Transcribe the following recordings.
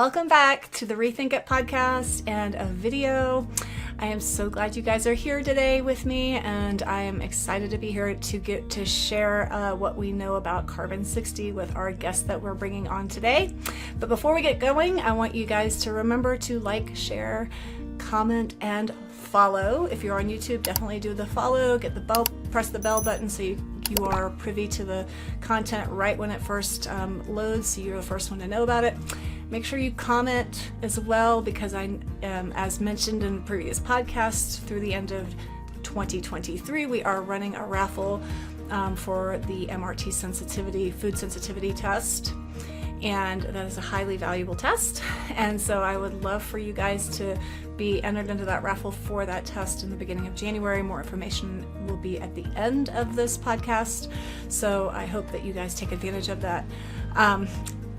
Welcome back to the ReThink It podcast and a video. I am so glad you guys are here today with me, and I am excited to be here to get to share what we know about carbon-60 with our guest that we're bringing on today. But before we get going, I want you guys to remember to like, share, comment, and follow. If you're on YouTube, definitely do the follow, get the bell, press the bell button so you are privy to the content right when it first loads, so you're the first one to know about it. Make sure you comment as well, because I, as mentioned in previous podcasts, through the end of 2023, we are running a raffle for the MRT sensitivity, food sensitivity test. And that is a highly valuable test. And so I would love for you guys to be entered into that raffle for that test in the beginning of January. More information will be at the end of this podcast. So I hope that you guys take advantage of that.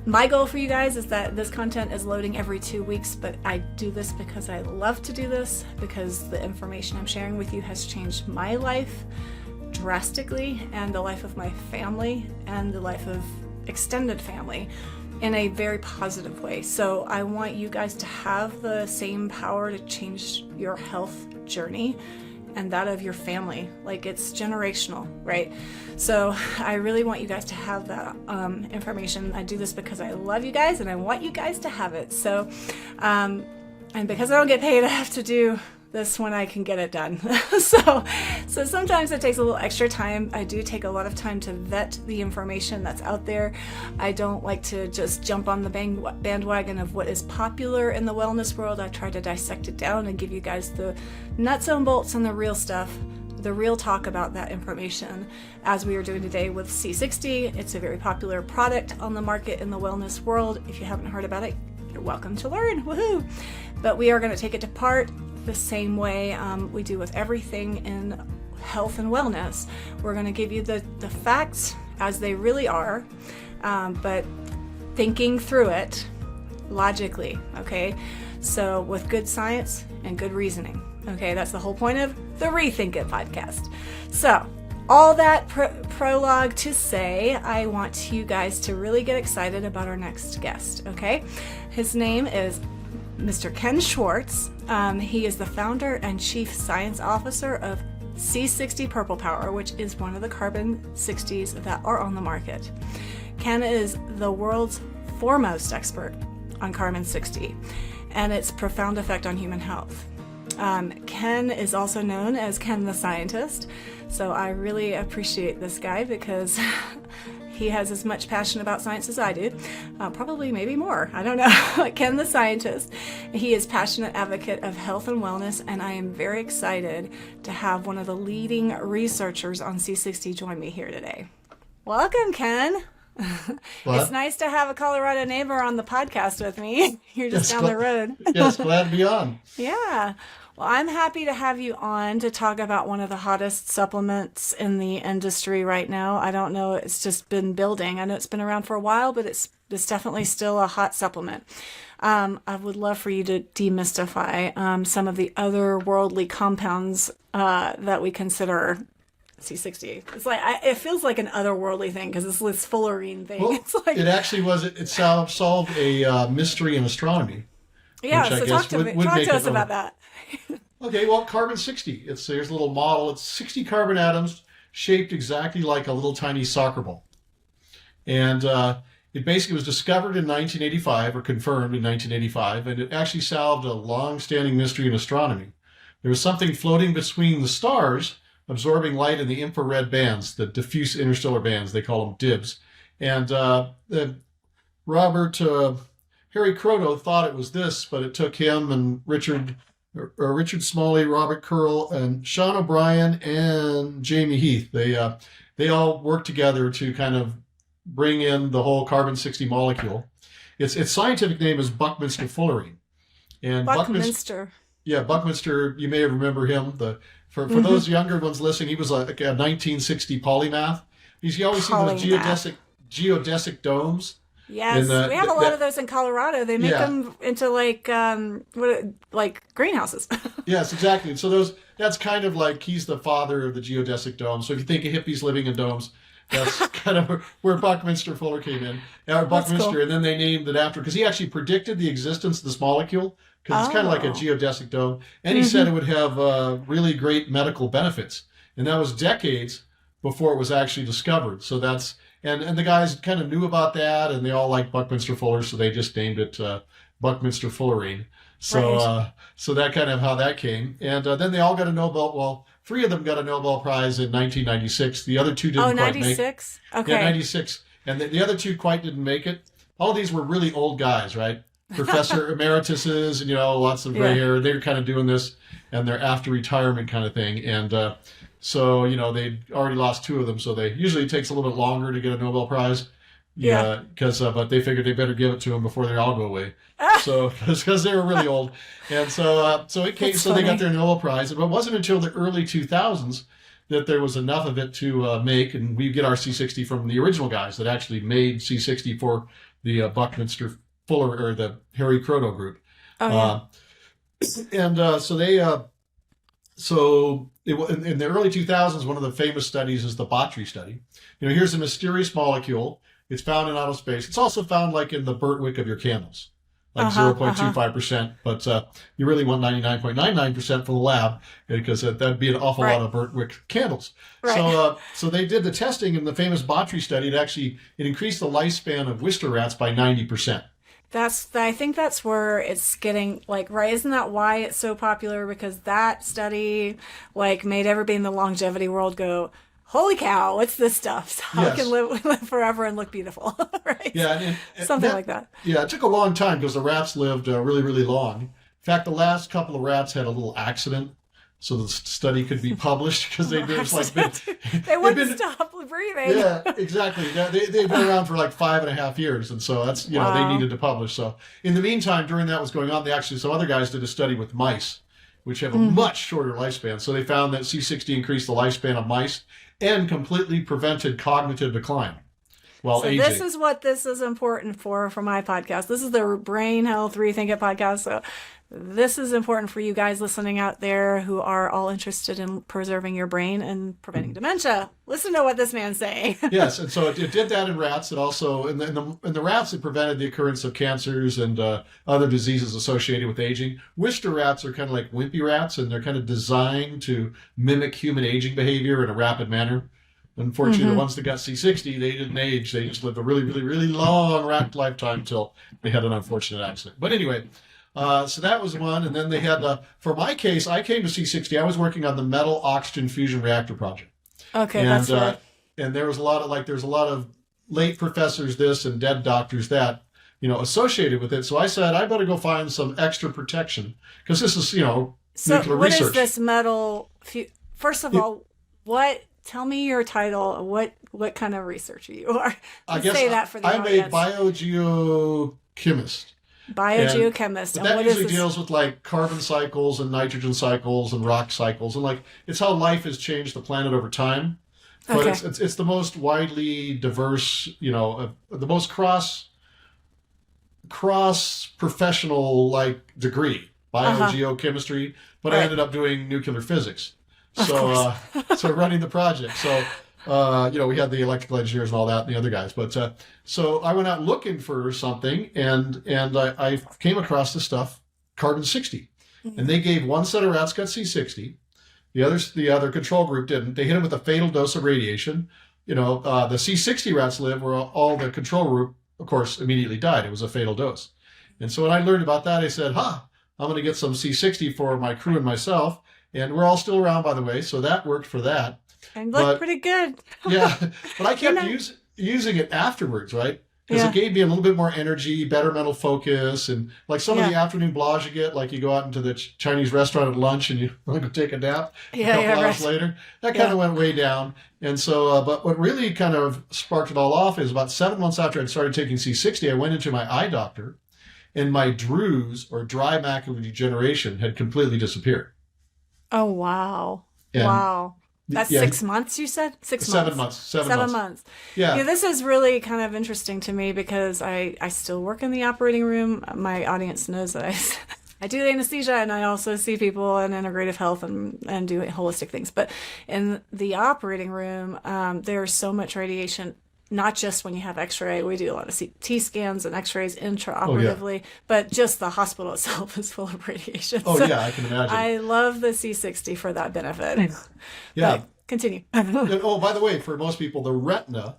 My goal for you guys is that this content is loading every 2 weeks, but I do this because I love to do this, because the information I'm sharing with you has changed my life drastically, and the life of my family, and the life of extended family in a very positive way. So I want you guys to have the same power to change your health journey and that of your family. Like, it's generational, right? So I really want you guys to have that information. I do this because I love you guys and I want you guys to have it. So, and because I don't get paid, I have to do this when I can get it done. So sometimes it takes a little extra time. I do take a lot of time to vet the information that's out there. I don't like to just jump on the bandwagon of what is popular in the wellness world. I try to dissect it down and give you guys the nuts and bolts and the real stuff, the real talk about that information, as we are doing today with C60. It's a very popular product on the market in the wellness world. If you haven't heard about it, you're welcome to learn. Woohoo! But we are going to take it to part the same way we do with everything in health and wellness. We're going to give you the facts as they really are, but thinking through it logically, okay? So with good science and good reasoning, okay? That's the whole point of the ReThink It podcast. So all that prologue to say, I want you guys to really get excited about our next guest, okay? His name is Mr. Ken Swartz. He is the founder and chief science officer of C60 Purple Power, which is one of the carbon 60s that are on the market. Ken is the world's foremost expert on carbon 60 and its profound effect on human health. Ken is also known as Ken the Scientist, so I really appreciate this guy because he has as much passion about science as I do, probably maybe more, I don't know. Ken the Scientist, he is passionate advocate of health and wellness, and I am very excited to have one of the leading researchers on C60 join me here today. Welcome, Ken. It's nice to have a Colorado neighbor on the podcast with me. You're just down the road. Yes, glad to be on. Yeah. Well, I'm happy to have you on to talk about one of the hottest supplements in the industry right now. I don't know, it's just been building. I know it's been around for a while, but it's definitely still a hot supplement. I would love for you to demystify some of the otherworldly compounds that we consider C60. It's like it feels like an otherworldly thing because it's this fullerene thing. Well, it's like, it actually was. It solved a mystery in astronomy. Yeah, so talk to us about that. Okay, well, carbon-60. Here's a little model. It's 60 carbon atoms shaped exactly like a little tiny soccer ball. And it basically was discovered in 1985, or confirmed in 1985, and it actually solved a long-standing mystery in astronomy. There was something floating between the stars, absorbing light in the infrared bands, the diffuse interstellar bands. They call them DIBs. And Harry Kroto thought it was this, but it took him and Richard Smalley, Robert Curl, and Sean O'Brien, and Jamie Heath. They all worked together to kind of bring in the whole carbon-60 molecule. Its scientific name is Buckminster fullerene. And Buckminster. Yeah, Buckminster, you may remember him. For those younger ones listening, he was like a 1960 polymath. You always see the geodesic domes. Yes, we have a lot of those in Colorado. They make them into like greenhouses. Yes, exactly. So that's kind of like, he's the father of the geodesic dome. So if you think of hippies living in domes, That's kind of where Buckminster Fuller came in. Buckminster, cool. and then they named it after, because he actually predicted the existence of this molecule, because it's kind of like a Oh. geodesic dome, and he said it would have really great medical benefits. And that was decades before it was actually discovered. So that's, and the guys kind of knew about that, and they all liked Buckminster Fuller, so they just named it Buckminster Fullerene. So, Right. so that kind of how that came. And then they all got a Nobel, well, three of them got a Nobel Prize in 1996. The other two Oh, didn't quite make it. 96? Yeah, Okay. 96. And the other two quite didn't make it. All of these were really old guys, right? Professor emerituses, and, lots of gray Yeah. hair. They were kind of doing this, and they're after retirement kind of thing. And so, they'd already lost two of them. So usually it takes a little bit longer to get a Nobel Prize. Yeah. But they figured they better give it to them before they all go away. So, because they were really old. And so it came, That's so they got funny. their Nobel Prize. But it wasn't until the early 2000s that there was enough of it to make, and we get our C60 from the original guys that actually made C60 for the Buckminster Fuller, or the Harry Kroto group. Oh, yeah. In the early 2000s, one of the famous studies is the Botry study. Here's a mysterious molecule. It's found in outer space. It's also found like in the burnt wick of your candles, like 0.25%. But you really want 99.99% for the lab, because that'd be an awful lot of burnt wick candles. Right. So they did the testing in the famous Botry study. It increased the lifespan of Worcester rats by 90%. I think that's where it's getting right. Isn't that why it's so popular? Because that study made everybody in the longevity world go, holy cow, what's this stuff? So I can live forever and look beautiful, right? Yeah, Something like that. Yeah, it took a long time because the rats lived really, really long. In fact, the last couple of rats had a little accident, so the study could be published, because they wouldn't stop breathing. Yeah, exactly. They've been around for like 5.5 years, and so that's they needed to publish. So in the meantime, during that was going on, some other guys did a study with mice, which have a much shorter lifespan. So they found that C60 increased the lifespan of mice and completely prevented cognitive decline while aging. This is what this is important for my podcast. This is the Brain Health ReThink It podcast. So this is important for you guys listening out there who are all interested in preserving your brain and preventing dementia. Listen to what this man's saying. Yes, and so it did that in rats. It also, in the rats, it prevented the occurrence of cancers and other diseases associated with aging. Worcester rats are kind of like wimpy rats, and they're kind of designed to mimic human aging behavior in a rapid manner. Unfortunately, the ones that got C60, they didn't age. They just lived a really, really, really long rat lifetime until they had an unfortunate accident. But anyway, so that was one. And then they had, for my case, I came to C60. I was working on the metal oxygen fusion reactor project. Okay, that's right. And there was a lot of there's a lot of late professors this and dead doctors that, associated with it. So I said, I better go find some extra protection, because this is, nuclear So what research. is this metal? First of all, tell me your title. What kind of researcher you are? I guess say that for the I'm audience. a biogeochemist. Biogeochemist. But that usually deals with carbon cycles and nitrogen cycles and rock cycles, and it's how life has changed the planet over time. But Okay. it's the most widely diverse, the most cross professional degree, biogeochemistry. But I ended up doing nuclear physics. So running the project. So we had the electrical engineers and all that, and the other guys. But so I went out looking for something, and I came across this stuff, carbon 60, and they gave one set of rats got C60. The other control group didn't. They hit them with a fatal dose of radiation. The C60 rats lived, where all the control group, of course, immediately died. It was a fatal dose. And so when I learned about that, I said, I'm going to get some C60 for my crew and myself. And we're all still around, by the way, so that worked for that. And look pretty good. Yeah, but I kept using it afterwards, right? Because it gave me a little bit more energy, better mental focus, and some of the afternoon blahs you get, you go out into the Chinese restaurant at lunch and you want to take a nap a couple hours later, that kind of went way down. And so, but what really kind of sparked it all off is about 7 months after I'd started taking C60, I went into my eye doctor, and my DRUES, or dry macular degeneration, had completely disappeared. Oh, wow. And wow. That's 6 months, you said? 6 months. 7 months. 7 months. Yeah. This is really kind of interesting to me, because I still work in the operating room. My audience knows that I do anesthesia, and I also see people in integrative health and do holistic things. But in the operating room, there's so much radiation. Not just when you have x-ray, we do a lot of CT scans and x-rays intraoperatively, but just the hospital itself is full of radiation. Oh, yeah, I can imagine. I love the C60 for that benefit. Yeah. But continue. And, oh, by the way, for most people, the retina,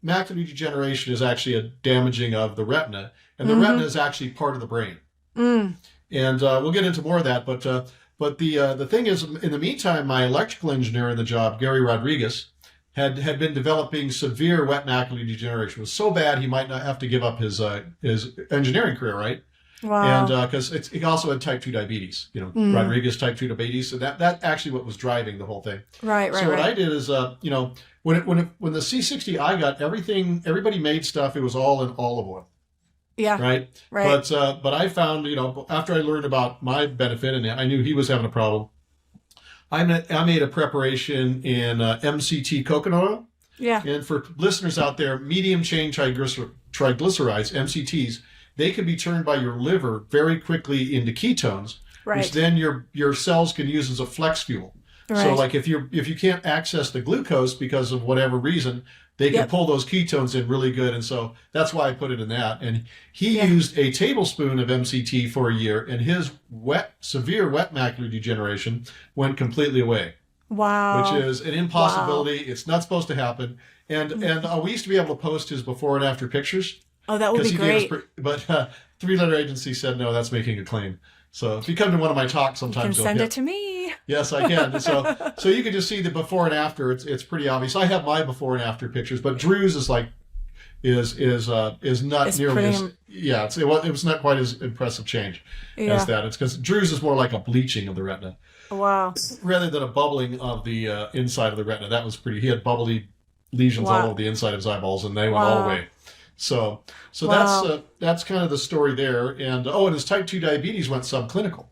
macular degeneration is actually a damaging of the retina, and the retina is actually part of the brain. And we'll get into more of that, but the thing is, in the meantime, my electrical engineer in the job, Gary Rodriguez, had been developing severe wet macular degeneration. It was so bad he might not have to give up his engineering career, right? Wow. And because he also had type 2 diabetes, Rodriguez type 2 diabetes. So that actually what was driving the whole thing. Right. So what I did is, when the C60 I got, everybody made stuff. It was all in olive oil. Yeah. Right. But I found, after I learned about my benefit and I knew he was having a problem, I made a preparation in MCT coconut oil. Yeah. And for listeners out there, medium chain triglycerides, MCTs, they can be turned by your liver very quickly into ketones, which then your cells can use as a flex fuel. Right. So like if you can't access the glucose because of whatever reason, they can pull those ketones in really good. And so that's why I put it in that. And he used a tablespoon of MCT for a year, and his severe wet macular degeneration went completely away. Wow. Which is an impossibility. Wow. It's not supposed to happen. And we used to be able to post his before and after pictures. Oh, that would be great. But three-letter agency said, no, that's making a claim. So if you come to one of my talks sometimes, you can send it to me. Yes, I can. So you can just see the before and after. It's pretty obvious. I have my before and after pictures, but Drew's is not nearly as it was not quite as impressive change as that. It's because Drew's is more like a bleaching of the retina. Wow. Rather than a bubbling of the inside of the retina. That was pretty. He had bubbly lesions all over the inside of his eyeballs, and they went all the way. So that's kind of the story there. And his type 2 diabetes went subclinical.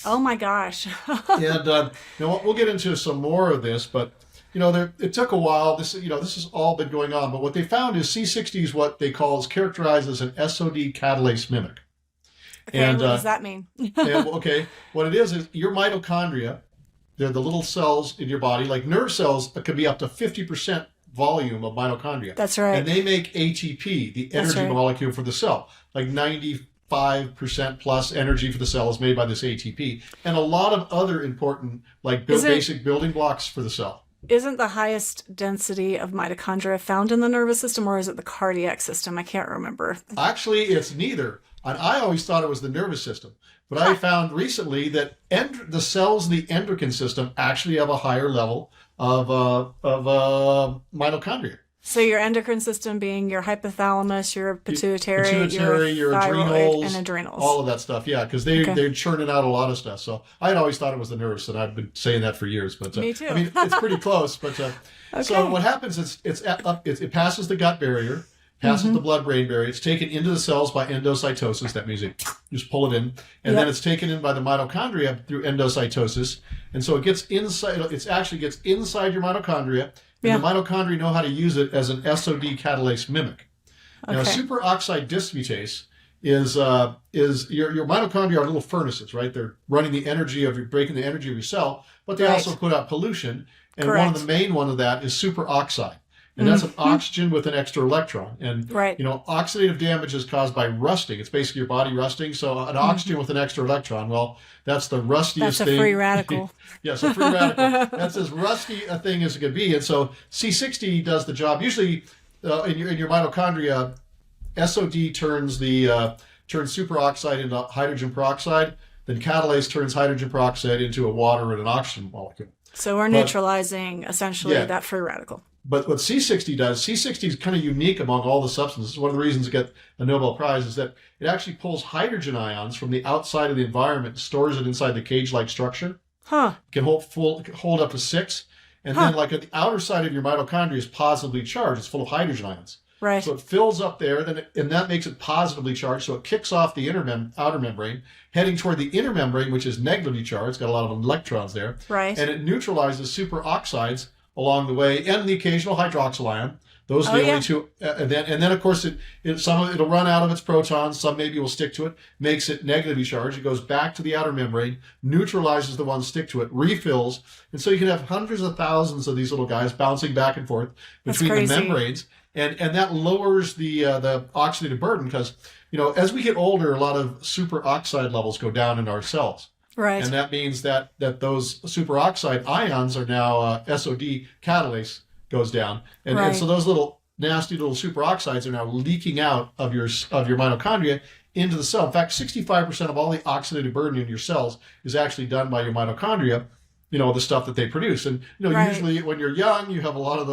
Oh my gosh. And we'll get into some more of this, but it took a while. This has all been going on, but what they found is C60 is what they characterized as an SOD catalase mimic. Okay, and what does that mean? What it is your mitochondria. They're the little cells in your body, like nerve cells, that can be up to 50% volume of mitochondria. That's right. And they make ATP, the energy molecule for the cell. Like 95% plus energy for the cell is made by this ATP, and a lot of other important, basic building blocks for the cell. Isn't the highest density of mitochondria found in the nervous system, or is it the cardiac system? I can't remember. Actually, it's neither. And I always thought it was the nervous system. But I found recently that the cells in the endocrine system actually have a higher level of mitochondria. So your endocrine system being your hypothalamus, your pituitary, your adrenals, and adrenals. All of that stuff, yeah, because they're churning out a lot of stuff. So I had always thought it was the nerves, and I've been saying that for years. But me too. I mean, it's pretty close. But so what happens is it passes the gut barrier, passes the blood-brain barrier. It's taken into the cells by endocytosis. That means you just pull it in, and then it's taken in by the mitochondria through endocytosis. And so it gets inside. It actually gets inside your mitochondria. And the mitochondria know how to use it as an SOD catalase mimic. Now, superoxide dismutase is your mitochondria are little furnaces, right? They're running the energy breaking the energy of your cell, but they also put out pollution. And one of the main one of that is superoxide. And that's an oxygen with an extra electron. And, oxidative damage is caused by rusting. It's basically your body rusting. So an oxygen with an extra electron, well, that's the rustiest thing. That's a free radical. Yes, a free radical. That's as rusty a thing as it could be. And so C60 does the job. Usually in your mitochondria, SOD turns superoxide into hydrogen peroxide. Then catalase turns hydrogen peroxide into a water and an oxygen molecule. So we're neutralizing essentially that free radical. But what C60 does, C60 is kind of unique among all the substances. One of the reasons it got a Nobel Prize is that it actually pulls hydrogen ions from the outside of the environment, stores it inside the cage-like structure. It can hold up to 6. And then at the outer side of your mitochondria is positively charged. It's full of hydrogen ions. Right. So it fills up there, and that makes it positively charged. So it kicks off the outer membrane, heading toward the inner membrane, which is negatively charged. It's got a lot of electrons there. Right. And it neutralizes superoxides along the way, and the occasional hydroxyl ion. Those are the only two. And then of course, it'll run out of its protons. Some maybe will stick to it, makes it negatively charged. It goes back to the outer membrane, neutralizes the ones stick to it, refills. And so you can have hundreds of thousands of these little guys bouncing back and forth between the membranes. And that lowers the oxidative burden because, as we get older, a lot of superoxide levels go down in our cells. Right. And that means that those superoxide ions are now SOD catalase goes down. And so those little nasty little superoxides are now leaking out of your mitochondria into the cell. In fact, 65% of all the oxidative burden in your cells is actually done by your mitochondria, the stuff that they produce. And, usually when you're young, you have a lot of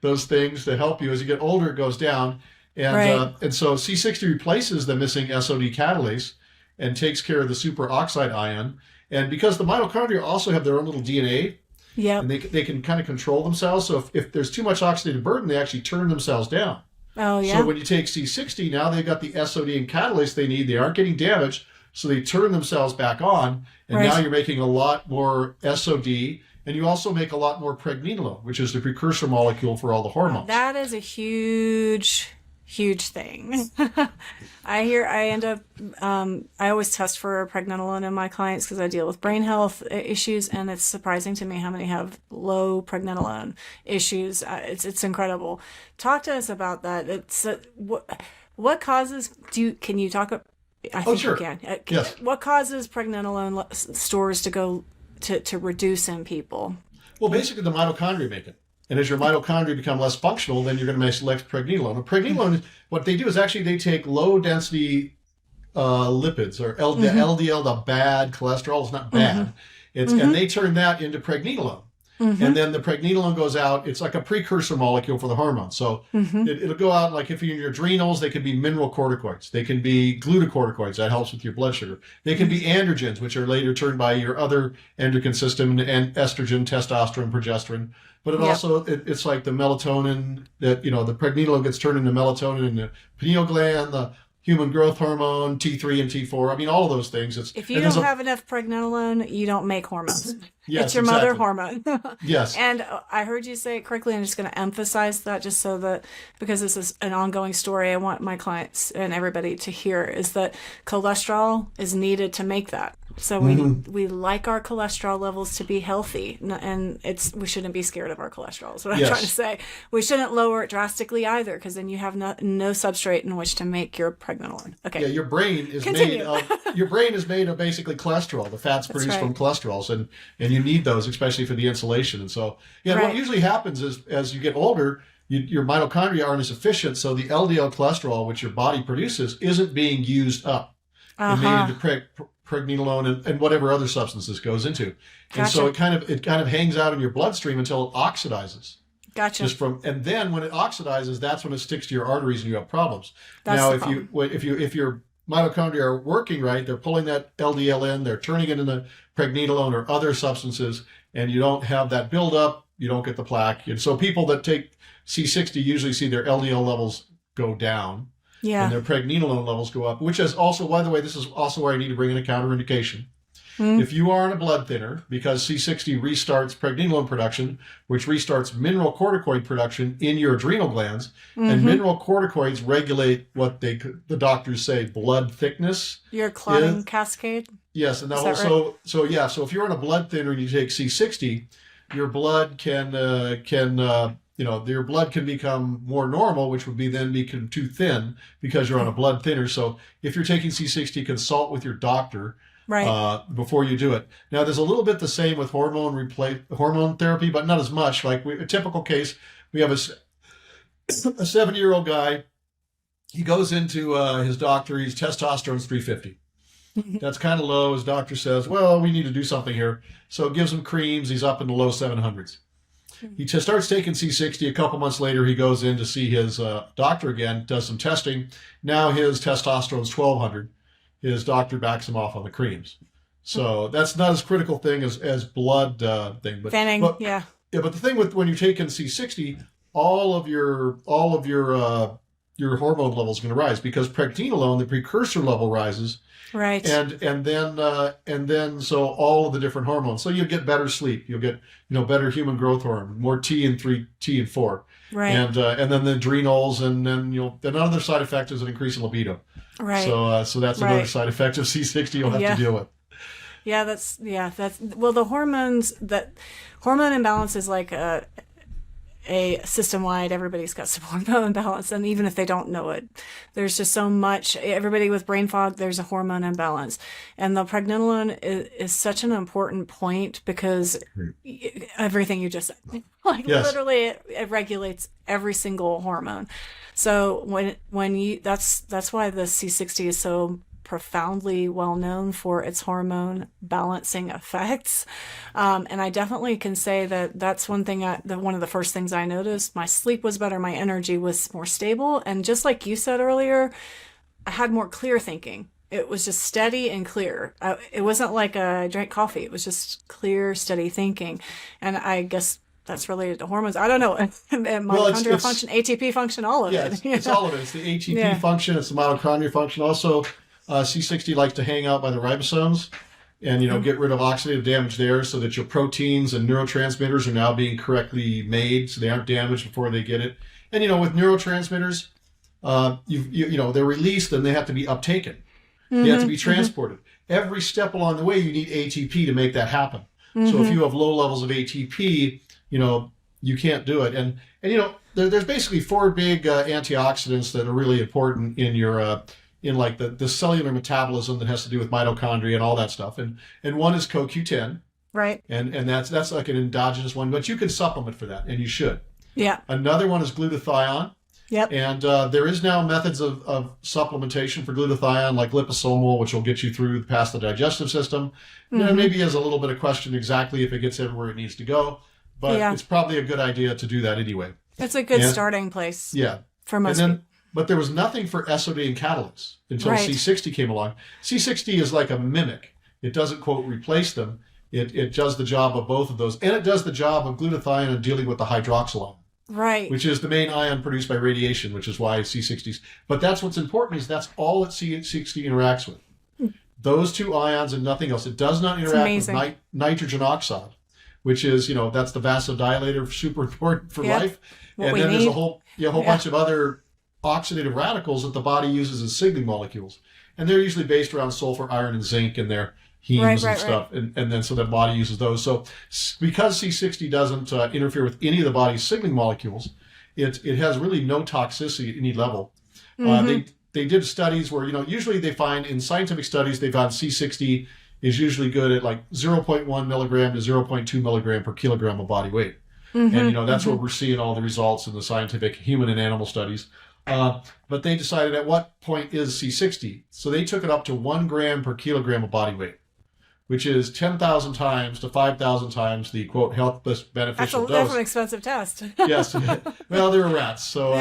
those things to help you. As you get older, it goes down. And so C60 replaces the missing SOD catalase and takes care of the superoxide ion. And because the mitochondria also have their own little DNA, and they can kind of control themselves. So if there's too much oxidative burden, they actually turn themselves down. Oh, yeah. So when you take C60, now they've got the SOD and catalase they need. They aren't getting damaged, so they turn themselves back on. And now you're making a lot more SOD, and you also make a lot more pregnenolone, which is the precursor molecule for all the hormones. That is a huge thing. I always test for pregnenolone in my clients because I deal with brain health issues, and it's surprising to me how many have low pregnenolone issues. It's incredible. Talk to us about that. It's what causes? Can you talk? I think sure. You can. Yes. What causes pregnenolone stores to go to reduce in people? Well, basically the mitochondria make it. And as your mitochondria become less functional, then you're going to make less pregnenolone. And pregnenolone, what they do is actually they take low-density lipids, or LDL, the bad cholesterol. It's not bad. And they turn that into pregnenolone. And then the pregnenolone goes out. It's like a precursor molecule for the hormone. So it'll go out, like if you're in your adrenals, they can be mineral corticoids. They can be glucocorticoids. That helps with your blood sugar. They can be androgens, which are later turned by your other endocrine system, and estrogen, testosterone, progesterone. But it's like the melatonin that, the pregnenolone gets turned into melatonin in the pineal gland, the human growth hormone, T3 and T4. I mean, all of those things. If you don't have enough pregnenolone, you don't make hormones. Yes, it's your mother hormone. Yes. And I heard you say it correctly. I'm just going to emphasize that just so that, because this is an ongoing story, I want my clients and everybody to hear, is that cholesterol is needed to make that. So we like our cholesterol levels to be healthy, and we shouldn't be scared of our cholesterol. Is what I'm trying to say. We shouldn't lower it drastically either, because then you have no substrate in which to make your pregnenolone. Okay. Yeah, your brain is made of basically cholesterol, the fats produced from cholesterols, and you need those, especially for the insulation. And so, what usually happens is as you get older, your mitochondria aren't as efficient, so the LDL cholesterol, which your body produces, isn't being used up and made into pregnenolone and whatever other substances goes into. And so it kind of hangs out in your bloodstream until it oxidizes. Gotcha. And then when it oxidizes, that's when it sticks to your arteries and you have problems. If your mitochondria are working right, they're pulling that LDL in, they're turning it into pregnenolone or other substances, and you don't have that buildup, you don't get the plaque. And so people that take C60 usually see their LDL levels go down. Yeah. And their pregnenolone levels go up, which is also, by the way, this is also where I need to bring in a counterindication. If you are on a blood thinner, because C60 restarts pregnenolone production, which restarts mineral corticoid production in your adrenal glands, and mineral corticoids regulate what the doctors say blood thickness. Your clotting cascade? Yes, and so if you're on a blood thinner and you take C60, your blood your blood can become more normal, which would then become too thin because you're on a blood thinner. So if you're taking C60, consult with your doctor before you do it. Now, there's a little bit the same with hormone therapy, but not as much. Like a typical case, we have a 70-year-old guy. He goes into his doctor. His testosterone's 350. That's kind of low. His doctor says, well, we need to do something here. So it gives him creams. He's up in the low 700s. He starts taking C60. A couple months later, he goes in to see his doctor again, does some testing. Now his testosterone's 1200. His doctor backs him off on the creams. So that's not as critical thing as blood thing. Thinning, but the thing with when you're taking C60, all of your your hormone level is going to rise, because pregnenolone, the precursor level, rises. Right. And then so all of the different hormones. So you'll get better sleep. You'll get better human growth hormone, more T3, T4. Right. And then the adrenals, and then another side effect is an increase in libido. Right. So that's another side effect of C60 you'll have to deal with. Yeah, that's well, the hormone imbalance is like a system-wide, everybody's got some hormone imbalance, and even if they don't know it, there's just so much. Everybody with brain fog, there's a hormone imbalance, and the pregnenolone is such an important point, because everything you just said, literally it regulates every single hormone. So when you that's why the C60 is so profoundly well known for its hormone balancing effects. And I definitely can say that that's one thing, one of the first things I noticed. My sleep was better, my energy was more stable. And just like you said earlier, I had more clear thinking. It was just steady and clear. It wasn't like I drank coffee. It was just clear, steady thinking. And I guess that's related to hormones. I don't know. Mitochondrial function, ATP function, all of it. It's all of it. It's the ATP function. It's the mitochondrial function. Also, C60 likes to hang out by the ribosomes and, get rid of oxidative damage there, so that your proteins and neurotransmitters are now being correctly made, so they aren't damaged before they get it. And, with neurotransmitters, they're released and they have to be uptaken. They have to be transported. Every step along the way, you need ATP to make that happen. So if you have low levels of ATP, you can't do it. And there's basically 4 big antioxidants that are really important in your in like the cellular metabolism that has to do with mitochondria and all that stuff. And one is CoQ10. Right. And that's like an endogenous one, but you can supplement for that, and you should. Yeah. Another one is glutathione. Yep. And there is now methods of supplementation for glutathione, like liposomal, which will get you through past the digestive system. Maybe has a little bit of question exactly if it gets everywhere it needs to go, but it's probably a good idea to do that anyway. It's a good starting place. Yeah. For most people. But there was nothing for SOD and catalase until C60 came along. C60 is like a mimic. It doesn't, quote, replace them. It does the job of both of those. And it does the job of glutathione and dealing with the hydroxyl ion. Right. Which is the main ion produced by radiation, which is why C60s. But that's what's important, is that's all that C60 interacts with. Those 2 ions and nothing else. It does not interact with nitrogen oxide, which is, that's the vasodilator, super important for life. And then there's a whole bunch of other oxidative radicals that the body uses as signaling molecules. And they're usually based around sulfur, iron, and zinc in their hemes and stuff. And then so the body uses those. So because C60 doesn't interfere with any of the body's signaling molecules, it has really no toxicity at any level. They did studies where, usually they find, in scientific studies, they found C60 is usually good at like 0.1 milligram to 0.2 milligram per kilogram of body weight. And, that's where we're seeing all the results in the scientific human and animal studies. But they decided at what point is C60. So they took it up to 1 gram per kilogram of body weight, which is 10,000 times to 5,000 times the, quote, health beneficial dose. That's an expensive test. Yes. Well, they were rats. So,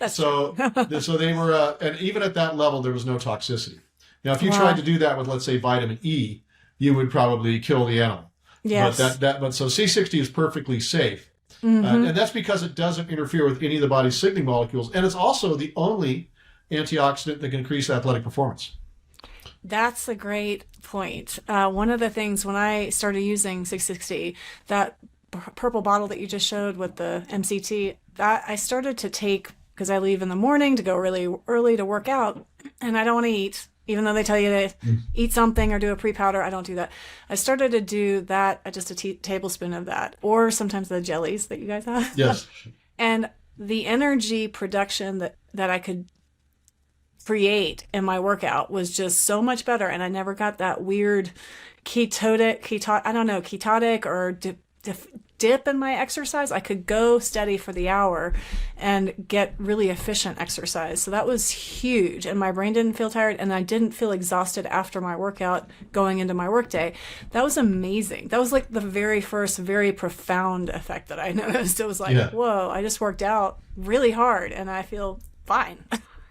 so they were, and even at that level, there was no toxicity. Now, if you tried to do that with, let's say, vitamin E, you would probably kill the animal. Yes. But so C60 is perfectly safe. And that's because it doesn't interfere with any of the body's signaling molecules. And it's also the only antioxidant that can increase athletic performance. That's a great point. One of the things when I started using C60, that purple bottle that you just showed with the MCT, that I started to take, because I leave in the morning to go really early to work out, and I don't want to eat. Even though they tell you to eat something or do a pre-powder, I don't do that. I started to do that, just a tablespoon of that, or sometimes the jellies that you guys have. Yes. And the energy production that I could create in my workout was just so much better, and I never got that weird ketotic or dip in my exercise. I could go steady for the hour and get really efficient exercise. So that was huge. And my brain didn't feel tired, and I didn't feel exhausted after my workout going into my workday. That was amazing. That was like the very first, very profound effect that I noticed. It was like, whoa, I just worked out really hard and I feel fine.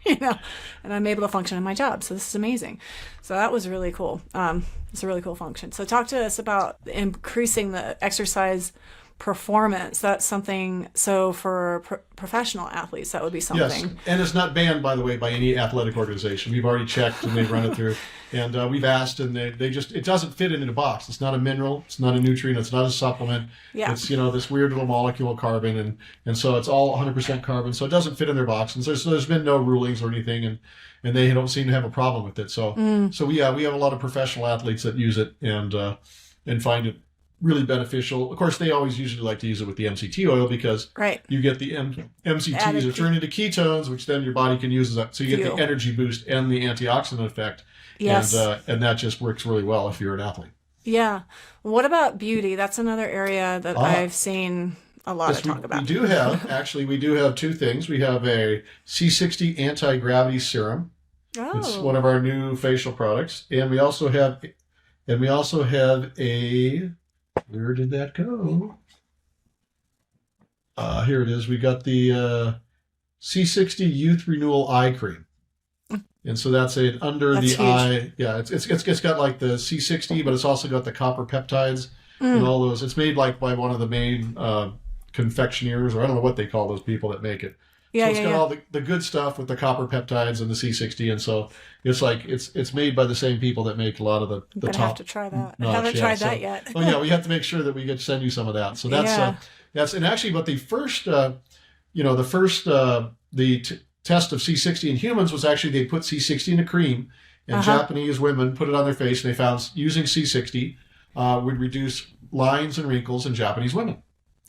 And I'm able to function in my job. So this is amazing. So that was really cool. It's a really cool function. So talk to us about increasing the exercise performance. That's something, so for professional athletes, that would be something. Yes, and it's not banned, by the way, by any athletic organization. We've already checked and they've run it through. And we've asked, and they just, it doesn't fit into the box. It's not a mineral, it's not a nutrient, it's not a supplement. Yeah. It's, this weird little molecule of carbon, and so it's all 100% carbon, so it doesn't fit in their box. And so there's been no rulings or anything, and they don't seem to have a problem with it. So we have a lot of professional athletes that use it and find it really beneficial. Of course, they always usually like to use it with the MCT oil because you get the MCTs are turned into ketones, which then your body can use as that. So you get the energy boost and the antioxidant effect. Yes. And that just works really well if you're an athlete. Yeah. What about beauty? That's another area that I've seen a lot of talk about. We do have two things. We have a C60 anti-gravity serum. Oh. It's one of our new facial products. And we also have a, where did that go? Here it is. We got the C60 Youth Renewal Eye Cream. And so that's eye. Yeah, it's got like the C60, but it's also got the copper peptides and all those. It's made like by one of the main confectioners, or I don't know what they call those people that make it. So it's got all the good stuff with the copper peptides and the C60, and so it's like it's made by the same people that make a lot of the top. I have to try that. I haven't tried that yet. Oh yeah, we have to make sure that we get to send you some of that. So that's and actually, but the first test of C60 in humans was actually they put C60 in a cream, and Japanese women put it on their face, and they found using C60 would reduce lines and wrinkles in Japanese women.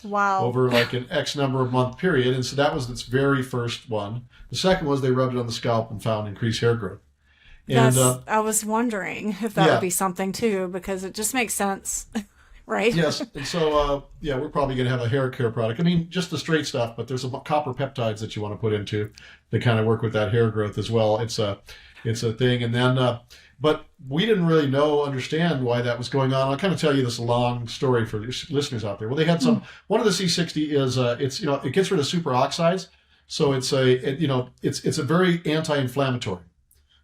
Wow. Over like an X number of month period. And so that was its very first one. The second was they rubbed it on the scalp and found increased hair growth. And I was wondering if that would be something too, because it just makes sense, right? Yes. And so, we're probably going to have a hair care product. I mean, just the straight stuff, but there's some copper peptides that you want to put into that kind of work with that hair growth as well. It's a thing. And then, but we didn't really understand why that was going on. I'll kind of tell you this long story for listeners out there. Well, they had one of the C60 is, it gets rid of superoxides. So it's a very anti-inflammatory.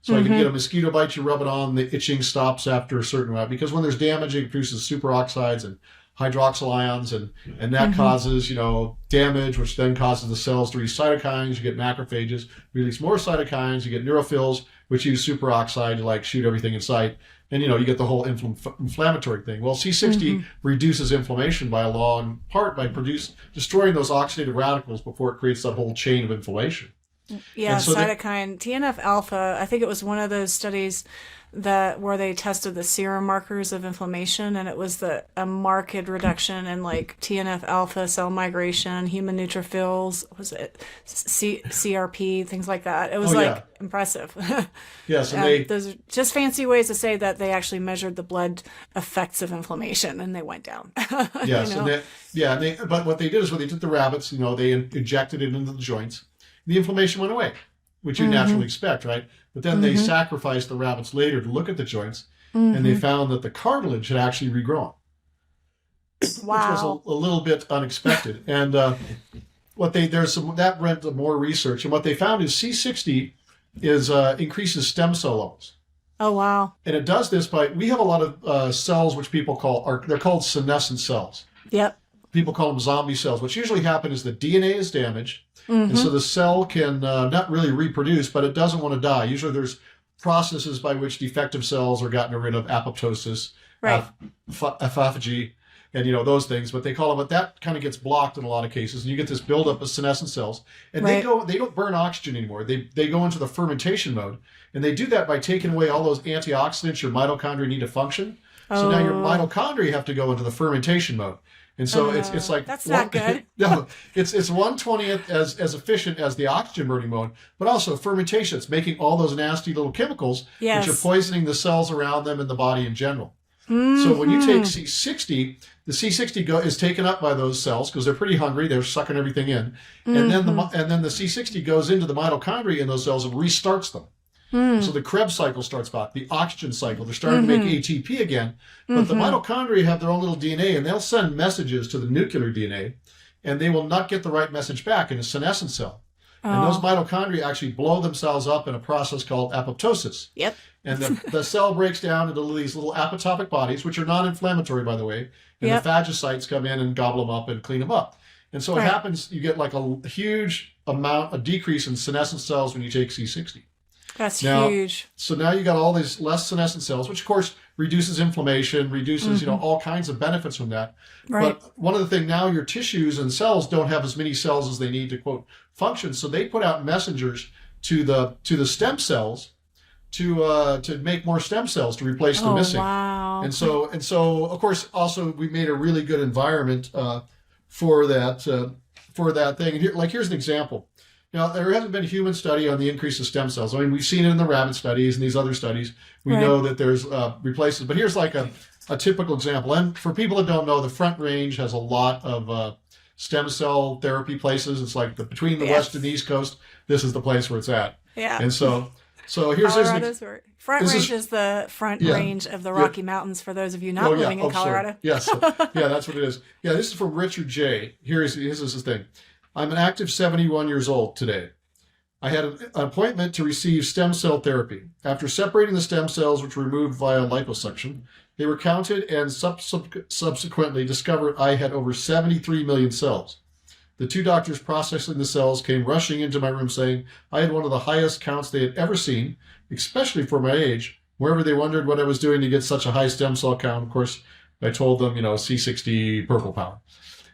So I can get a mosquito bite, you rub it on, the itching stops after a certain amount, because when there's damage, it produces superoxides and hydroxyl ions, and that causes, damage, which then causes the cells to release cytokines. You get macrophages, release more cytokines. You get neutrophils, which use superoxide to like shoot everything in sight. And, you get the whole inflammatory thing. Well, C60 reduces inflammation by a long part by destroying those oxidative radicals before it creates that whole chain of inflammation. Yeah, so cytokine. TNF alpha, I think it was one of those studies where they tested the serum markers of inflammation, and it was a marked reduction in like TNF alpha, cell migration, human neutrophils, was it CRP, things like that. It was impressive. Yes, and those are just fancy ways to say that they actually measured the blood effects of inflammation, and they went down. Yes, but what they did is when they took the rabbits, they injected it into the joints. The inflammation went away, which you naturally expect, right? But then they sacrificed the rabbits later to look at the joints, and they found that the cartilage had actually regrown, which was a little bit unexpected. And that went to more research, and what they found is C60 increases stem cell levels. Oh wow! And it does this we have a lot of cells which people they're called senescent cells. Yep. People call them zombie cells. What's usually happens is the DNA is damaged. And so the cell can not really reproduce, but it doesn't want to die. Usually there's processes by which defective cells are gotten rid of, apoptosis, autophagy, and those things. But they call it, but that kind of gets blocked in a lot of cases, and you get this buildup of senescent cells. And they don't burn oxygen anymore. They go into the fermentation mode, and they do that by taking away all those antioxidants your mitochondria need to function. So now your mitochondria have to go into the fermentation mode. And so it's like that's not good. No, it's 1/20th as efficient as the oxygen burning mode, but also fermentation. It's making all those nasty little chemicals which are poisoning the cells around them and the body in general. So when you take C60, the C60 is taken up by those cells because they're pretty hungry. They're sucking everything in, and then the C60 goes into the mitochondria in those cells and restarts them. So the Krebs cycle starts back, the oxygen cycle. They're starting to make ATP again, but the mitochondria have their own little DNA, and they'll send messages to the nuclear DNA, and they will not get the right message back in a senescent cell. And those Oh, mitochondria actually blow themselves up in a process called apoptosis. yep. And the cell breaks down into these little apoptotic bodies, which are non-inflammatory, by the way. And the Yep. phagocytes come in and gobble them up and clean them up. And so it Right. happens, you get like a huge amount, a decrease in senescent cells when you take C60. That's Now, huge. so now you got all these less senescent cells, which of course reduces inflammation, reduces, all kinds of benefits from that. Right. But one of the things now, your tissues and cells don't have as many cells as they need to quote function. So they put out messengers to the stem cells to make more stem cells to replace the Oh, missing. wow. And so of course also we made a really good environment for that thing. And here's an example. Now, there hasn't been a human study on the increase of stem cells. I mean, we've seen it in the rabbit studies and these other studies. We Right. know that there's replacements. But here's like a typical example. And for people that don't know, the Front Range has a lot of stem cell therapy places. It's like between the Yeah. West and the East Coast, this is the place where it's at. Yeah. And so here's Colorado's where Front this Range is- is the front Yeah. range of the Yeah. Rocky Mountains for those of you not living in sorry. Colorado. Yes. Yeah, that's what it is. Yeah, this is from Richard J. Here's his thing. I'm an active 71 years old today. I had an appointment to receive stem cell therapy. After separating the stem cells, which were removed via liposuction, they were counted and subsequently discovered I had over 73 million cells. The two doctors processing the cells came rushing into my room saying I had one of the highest counts they had ever seen, especially for my age. Wherever they wondered what I was doing to get such a high stem cell count, of course, I told them, C60 purple power.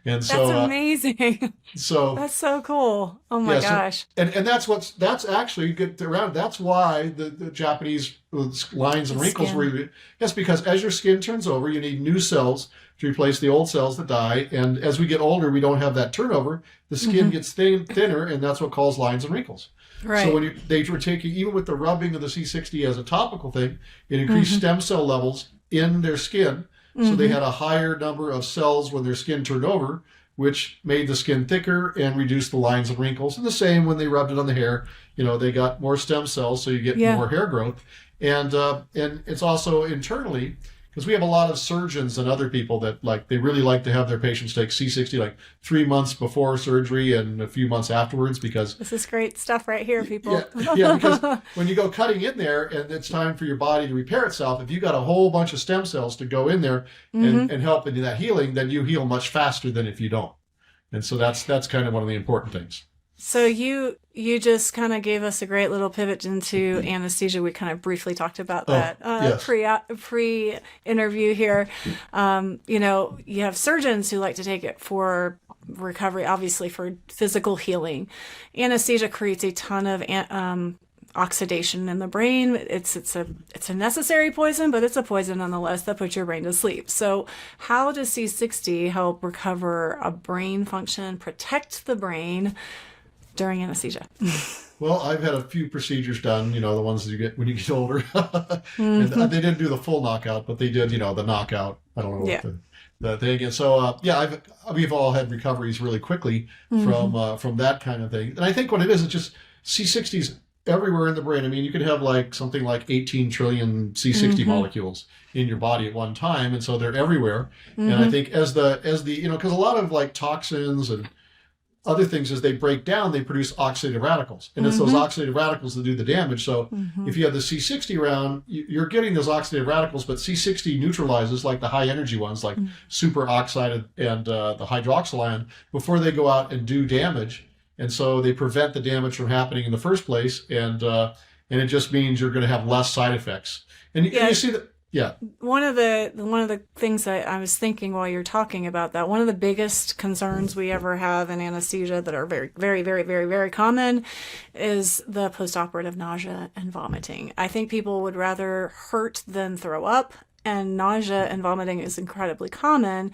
And so, That's amazing. so That's so cool. Oh my yeah, so- gosh. and that's actually good around. That's why the Japanese lines and The wrinkles skin. were. Yes, because as your skin turns over, you need new cells to replace the old cells that die. And as we get older, we don't have that turnover. The skin gets thinner, and that's what causes lines and wrinkles. Right. So when they were taking, even with the rubbing of the C60 as a topical thing, it increased stem cell levels in their skin. So they had a higher number of cells when their skin turned over, which made the skin thicker and reduced the lines and wrinkles. And the same when they rubbed it on the hair, they got more stem cells, so you get Yeah. more hair growth. And it's also internally, because we have a lot of surgeons and other people that they really like to have their patients take C60 like 3 months before surgery and a few months afterwards because This is great stuff right here, people. yeah, because when you go cutting in there and it's time for your body to repair itself, if you got a whole bunch of stem cells to go in there and help in that healing, then you heal much faster than if you don't. And so that's kind of one of the important things. So you just kind of gave us a great little pivot into anesthesia. We kind of briefly talked about that yes. pre-interview here. You have surgeons who like to take it for recovery, obviously for physical healing. Anesthesia creates a ton of oxidation in the brain. It's a necessary poison, but it's a poison nonetheless that puts your brain to sleep. So how does C60 help recover a brain function, protect the brain during anesthesia? Well, I've had a few procedures done, the ones that you get when you get older. And they didn't do the full knockout, but they did, the knockout. I don't know what the thing. And so, we've all had recoveries really quickly from that kind of thing. And I think what it is, it's just C60s everywhere in the brain. I mean, you could have something like 18 trillion C60 molecules in your body at one time. And so they're everywhere. And I think as the, because a lot of toxins and other things, as they break down, they produce oxidative radicals. And it's those oxidative radicals that do the damage. So if you have the C60 around, you're getting those oxidative radicals, but C60 neutralizes the high energy ones like superoxide and the hydroxyl before they go out and do damage. And so they prevent the damage from happening in the first place. And it just means you're going to have less side effects. And you see that. Yeah. One of the things that I was thinking while you're talking about that, one of the biggest concerns we ever have in anesthesia that are very, very, very, very, very common is the postoperative nausea and vomiting. I think people would rather hurt than throw up, and nausea and vomiting is incredibly common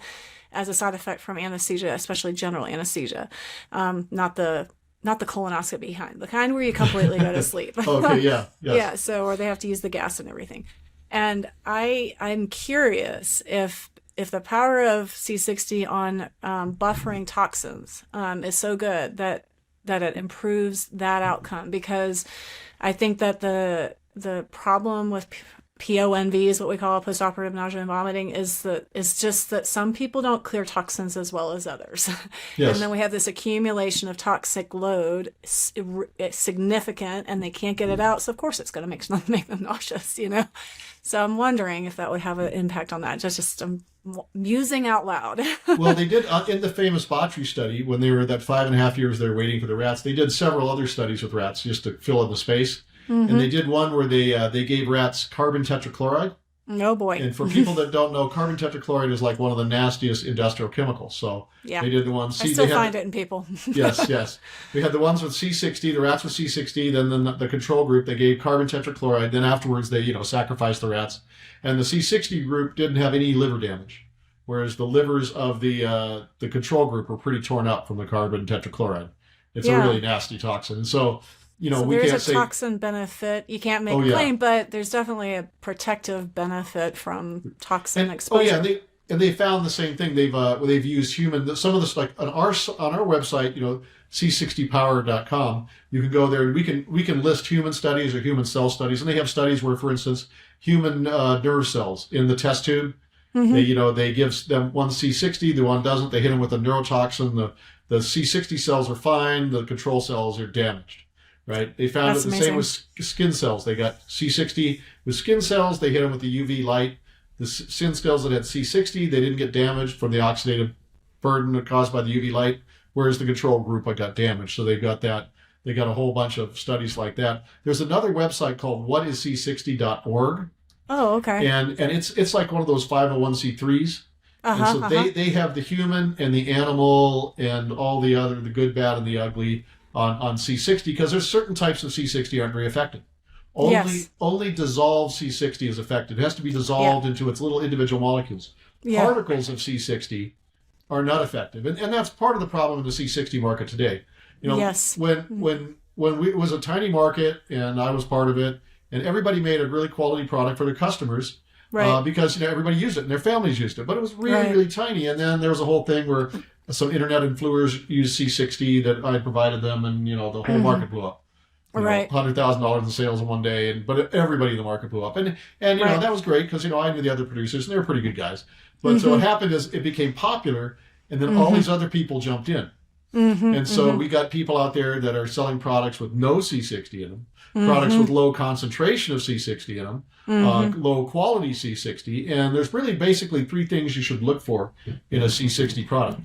as a side effect from anesthesia, especially general anesthesia. Not the colonoscopy kind, the kind where you completely go to sleep. Okay, yeah. Yes. Yeah, so, or they have to use the gas and everything. And I'm curious if the power of C60 on buffering toxins is so good that it improves that outcome, because I think that the problem with PONV is what we call postoperative nausea and vomiting, is just that some people don't clear toxins as well as others. Yes. And then we have this accumulation of toxic load, significant, and they can't get it out. So of course it's going to make them nauseous, So I'm wondering if that would have an impact on that. Just I'm musing out loud. Well, they did in the famous Botry study, when they were that 5.5 years they were waiting for the rats, they did several other studies with rats just to fill in the space. And they did one where they gave rats carbon tetrachloride. Oh boy. And for people that don't know, carbon tetrachloride is like one of the nastiest industrial chemicals. So they did the ones. I still find it in people. Yes. We had the ones with C60, the rats with C60, then the control group, they gave carbon tetrachloride. Then afterwards they, sacrificed the rats. And the C60 group didn't have any liver damage, whereas the livers of the control group were pretty torn up from the carbon tetrachloride. It's a really nasty toxin. And so, so we there's can't a toxin benefit. You can't make a claim, but there's definitely a protective benefit from toxin exposure. And they found the same thing. They've used some of this, like on our website, c60power.com. You can go there and we can list human studies or human cell studies, and they have studies where, for instance, human nerve cells in the test tube. They give them one C60, the one doesn't. They hit them with a neurotoxin. The C60 cells are fine. The control cells are damaged. Right? They found the same with skin cells. They got C60 with skin cells. They hit them with the UV light. The skin cells that had C60, they didn't get damaged from the oxidative burden caused by the UV light, whereas the control group got damaged. So they got that. They got a whole bunch of studies like that. There's another website called whatisc60.org. Oh, okay. And it's like one of those 501c3s. And so they have the human and the animal and all the other, the good, bad, and the ugly on C60, because there's certain types of C60 aren't very effective. Only dissolved C60 is effective. It has to be dissolved into its little individual molecules. Particles of C60 are not effective. And that's part of the problem in the C60 market today. When it was a tiny market and I was part of it, and everybody made a really quality product for their customers, because everybody used it and their families used it, but it was really, really tiny. And then there was a whole thing where some internet influencers used C60 that I provided them, and the whole market blew up. $100,000 in sales in one day, but everybody in the market blew up, and that was great because I knew the other producers and they were pretty good guys. But so what happened is it became popular, and then all these other people jumped in, and so we got people out there that are selling products with no C60 in them, products with low concentration of C60 in them, low quality C60, and there's really basically three things you should look for in a C60 product.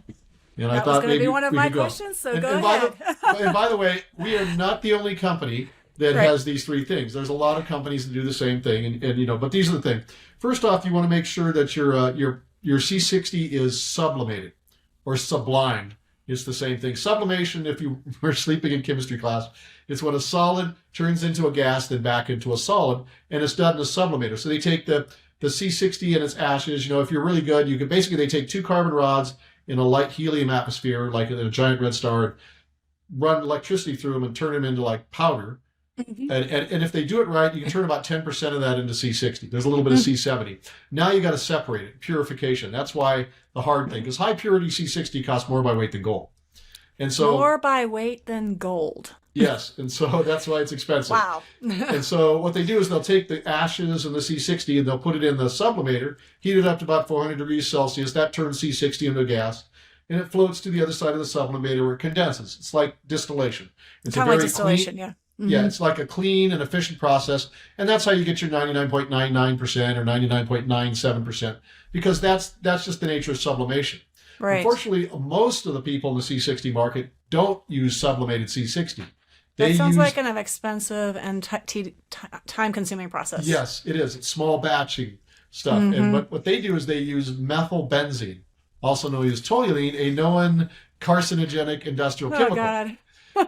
And that was going to be one of my questions, so go ahead. And by the way, we are not the only company that has these three things. There's a lot of companies that do the same thing, but these are the things. First off, you want to make sure that your C60 is sublimated or sublimed. It's the same thing. Sublimation, if you were sleeping in chemistry class, it's when a solid turns into a gas, then back into a solid, and it's done in a sublimator. So they take the C60 and its ashes. If you're really good, you can they take 2 carbon rods in a light helium atmosphere, like in a giant red star, run electricity through them and turn them into like powder. And if they do it right, you can turn about 10% of that into C60. There's a little bit of C70. Now you got to separate it, purification. That's why the hard thing, because high purity C60 costs more by weight than gold. And so more by weight than gold. Yes, and so that's why it's expensive. Wow. And so what they do is they'll take the ashes and the C60 and they'll put it in the sublimator, heat it up to about 400 degrees Celsius. That turns C60 into a gas, and it floats to the other side of the sublimator where it condenses. It's like distillation. It's kind of like distillation, yeah. Yeah, it's like a clean and efficient process, and that's how you get your 99.99% or 99.97%, because that's just the nature of sublimation. Right. Unfortunately, most of the people in the C60 market don't use sublimated C60. That sounds like an expensive and time-consuming process. Yes, it is. It's small batching stuff. And what they do is they use methylbenzene, also known as toluene, a known carcinogenic industrial chemical. God.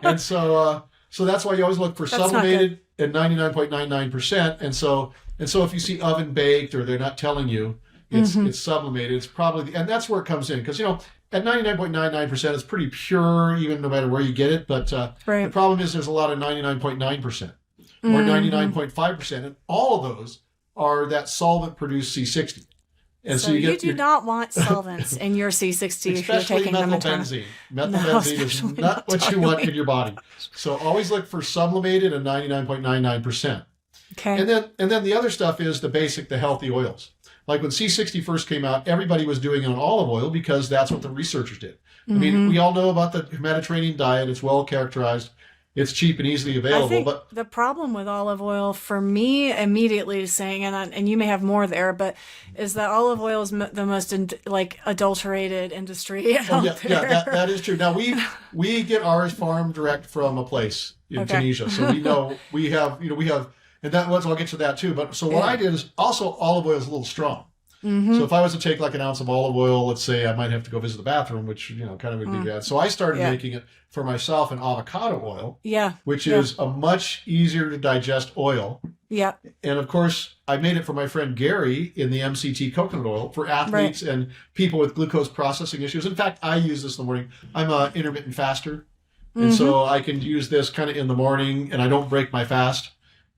And so that's why you always look for sublimated at 99.99%. And so if you see oven baked or they're not telling you it's sublimated, it's probably, and that's where it comes in. Because, at 99.99%, it's pretty pure, even no matter where you get it. But the problem is there's a lot of 99.9% or 99.5%. And all of those are that solvent-produced C60. And so you do not want solvents in your C60 if you're taking them into methylbenzene. Methylbenzene is not what you want in your body. So always look for sublimated at 99.99%. Okay. And then the other stuff is the healthy oils. Like when C60 first came out, everybody was doing it on olive oil because that's what the researchers did. I mean, we all know about the Mediterranean diet. It's well characterized. It's cheap and easily available. I think But the problem with olive oil for me immediately is saying, and you may have more there, but is that olive oil is the most adulterated industry out there. That is true. Now we get ours farm direct from a place in Tunisia, so we have, and that I'll get to that too. But so what I did is also olive oil is a little strong. So if I was to take like an ounce of olive oil, let's say I might have to go visit the bathroom, which kind of would be bad. So I started making it for myself in avocado oil, which is a much easier to digest oil. Yeah. And of course, I made it for my friend Gary in the MCT coconut oil for athletes and people with glucose processing issues. In fact, I use this in the morning. I'm an intermittent faster, and so I can use this kind of in the morning, and I don't break my fast.